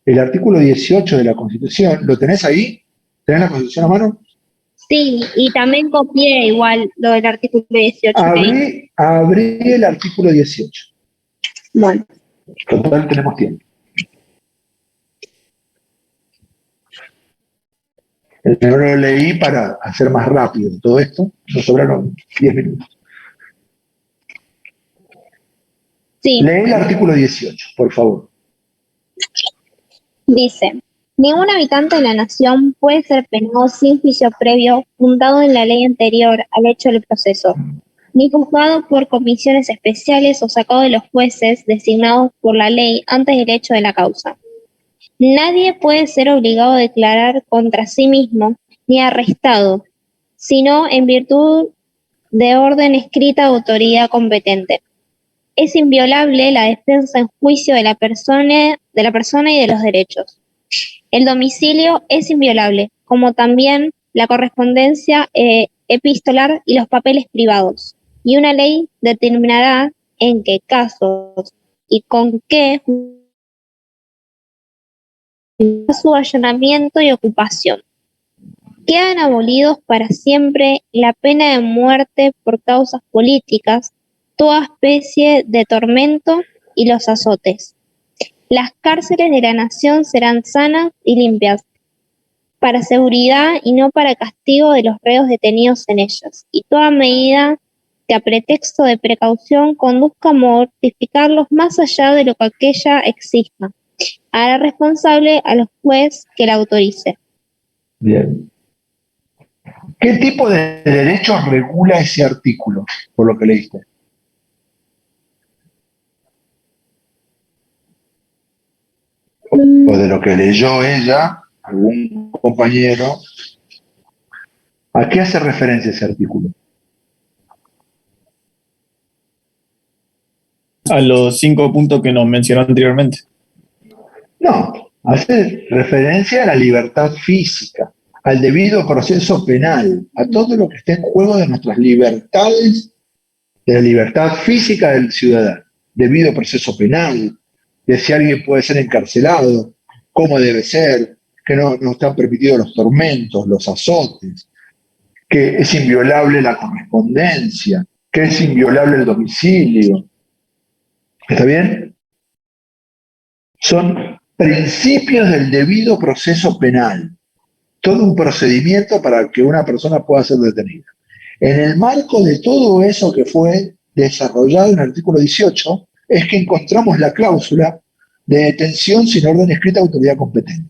el artículo 18 de la Constitución, ¿lo tenés ahí? ¿Tenés la Constitución a mano? Sí, y también copié igual lo del artículo 18. Abrí el artículo 18. Bueno, Total, tenemos tiempo. Yo lo leí para hacer más rápido todo esto. Nos sobraron 10 minutos. sí. Lee el artículo 18, por favor. Dice, ningún habitante de la nación puede ser penado sin juicio previo fundado en la ley anterior al hecho del proceso, ni juzgado por comisiones especiales o sacado de los jueces designados por la ley antes del hecho de la causa. Nadie puede ser obligado a declarar contra sí mismo ni arrestado, sino en virtud de orden escrita de autoridad competente. Es inviolable la defensa en juicio de la persona y de los derechos. El domicilio es inviolable, como también la correspondencia epistolar y los papeles privados. Y una ley determinará en qué casos y con qué su allanamiento y ocupación. Quedan abolidos para siempre la pena de muerte por causas políticas, toda especie de tormento y los azotes. Las cárceles de la nación serán sanas y limpias, para seguridad y no para castigo de los reos detenidos en ellas, y toda medida que a pretexto de precaución conduzca a mortificarlos más allá de lo que aquella exija, hará responsable a los jueces que la autorice. Bien. ¿Qué tipo de derechos regula ese artículo, por lo que leíste? O de lo que leyó ella, algún compañero, ¿a qué hace referencia ese artículo? A los 5 puntos que nos mencionó anteriormente. No, hace referencia a la libertad física, al debido proceso penal, a todo lo que esté en juego de nuestras libertades, de la libertad física del ciudadano, debido proceso penal, de si alguien puede ser encarcelado, cómo debe ser, que no están permitidos los tormentos, los azotes, que es inviolable la correspondencia, que es inviolable el domicilio. ¿Está bien? Son principios del debido proceso penal, todo un procedimiento para que una persona pueda ser detenida. En el marco de todo eso que fue desarrollado en el artículo 18, es que encontramos la cláusula de detención sin orden escrita de autoridad competente.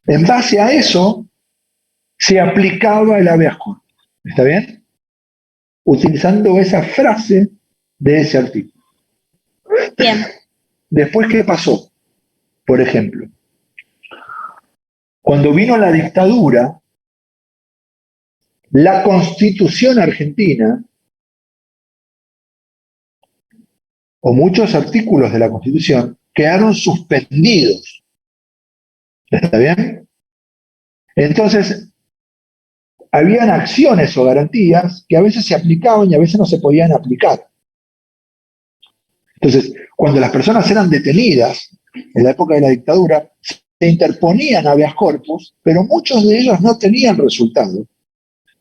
En base a eso, se aplicaba el habeas corpus. ¿Está bien? Utilizando esa frase de ese artículo. Bien. Después, ¿qué pasó? Por ejemplo, cuando vino la dictadura, la Constitución argentina, o muchos artículos de la Constitución, quedaron suspendidos. ¿Está bien? Entonces, habían acciones o garantías que a veces se aplicaban y a veces no se podían aplicar. Entonces, cuando las personas eran detenidas, en la época de la dictadura, se interponían habeas corpus, pero muchos de ellos no tenían resultado.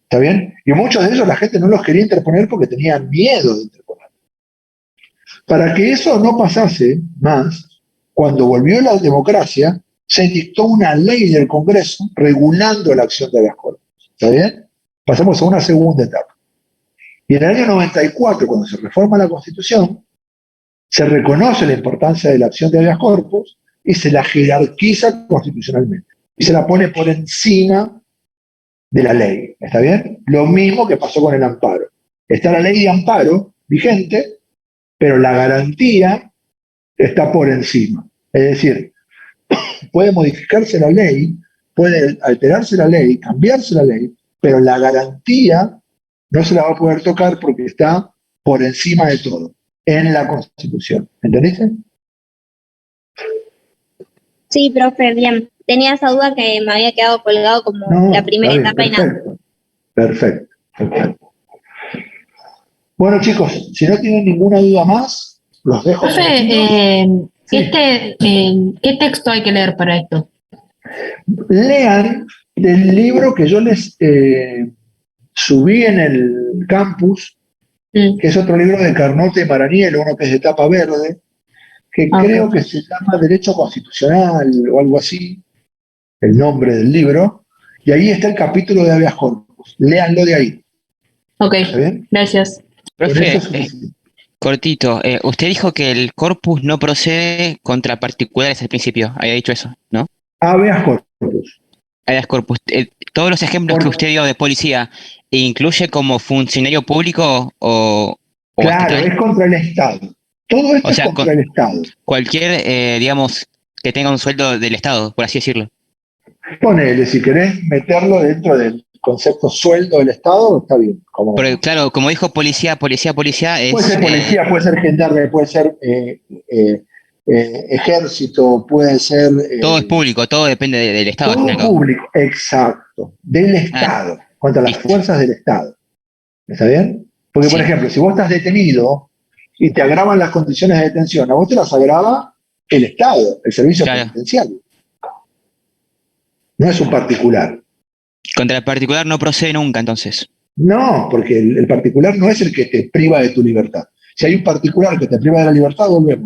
¿Está bien? Y muchos de ellos la gente no los quería interponer porque tenían miedo de interponer. Para que eso no pasase más, cuando volvió la democracia, se dictó una ley del Congreso regulando la acción de habeas corpus. ¿Está bien? Pasamos a una segunda etapa. Y en el año 94, cuando se reforma la Constitución, se reconoce la importancia de la acción de habeas corpus y se la jerarquiza constitucionalmente. Y se la pone por encima de la ley. ¿Está bien? Lo mismo que pasó con el amparo. Está la ley de amparo vigente, pero la garantía está por encima. Es decir, puede modificarse la ley, puede alterarse la ley, cambiarse la ley, pero la garantía no se la va a poder tocar porque está por encima de todo, en la Constitución. ¿Entendiste? Sí, profe, bien. Tenía esa duda que me había quedado colgado como No, la primera está bien, etapa y nada. perfecto. Bueno, chicos, si no tienen ninguna duda más, los dejo. Profe, Sí. ¿qué texto hay que leer para esto? Lean del libro que yo les subí en el campus, que es otro libro de Carnota y Maraniello, uno que es de tapa verde, que creo que se llama Derecho Constitucional o algo así, el nombre del libro, y ahí está el capítulo de habeas corpus. Léanlo de ahí. Ok, ¿Está bien? gracias. Con Profe, eso es suficiente. cortito, usted dijo que el corpus no procede contra particulares al principio, había dicho eso, ¿no? Habeas corpus. Habeas corpus. Todos los ejemplos que usted dio de policía, ¿incluye como funcionario público o Claro, estatal? es contra el Estado. Todo esto O sea, es contra el Estado. cualquier, digamos, que tenga un sueldo del Estado, por así decirlo. Ponele, si querés meterlo dentro del concepto sueldo del Estado, está bien. Porque, claro, como dijo policía, es... Puede ser policía, puede ser gendarme, puede ser ejército, puede ser... todo es público, todo depende del Estado, al fin y al todo cabo. público, exacto, del Estado, contra las listo. fuerzas del Estado. ¿Está bien? Porque, por Sí. ejemplo, si vos estás detenido y te agravan las condiciones de detención, a vos te las agrava el Estado, el servicio Claro. penitenciario. No es un particular. Contra el particular no procede nunca, entonces. No, porque el particular no es el que te priva de tu libertad. Si hay un particular que te priva de la libertad, volvemos.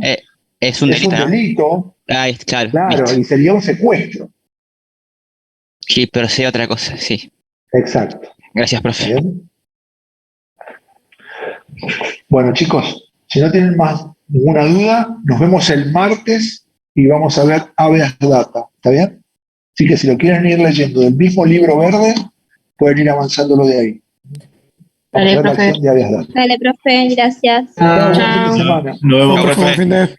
Es un Es delito, un ¿no? delito, Claro, claro, listo. y sería un secuestro. Sí, procede otra cosa, sí. Exacto. Gracias, profe. ¿Bien? Bueno, chicos, si no tienen más ninguna duda, nos vemos el martes y vamos a ver habeas data. ¿Está bien? Así que si lo quieren ir leyendo del mismo libro verde, pueden ir avanzándolo de ahí. Vamos Dale, a ver la profe. acción de habeas data. Dale, profe, gracias. Chao, buen fin de Chao. semana. Nos vemos, Chau, profe. Buen fin de-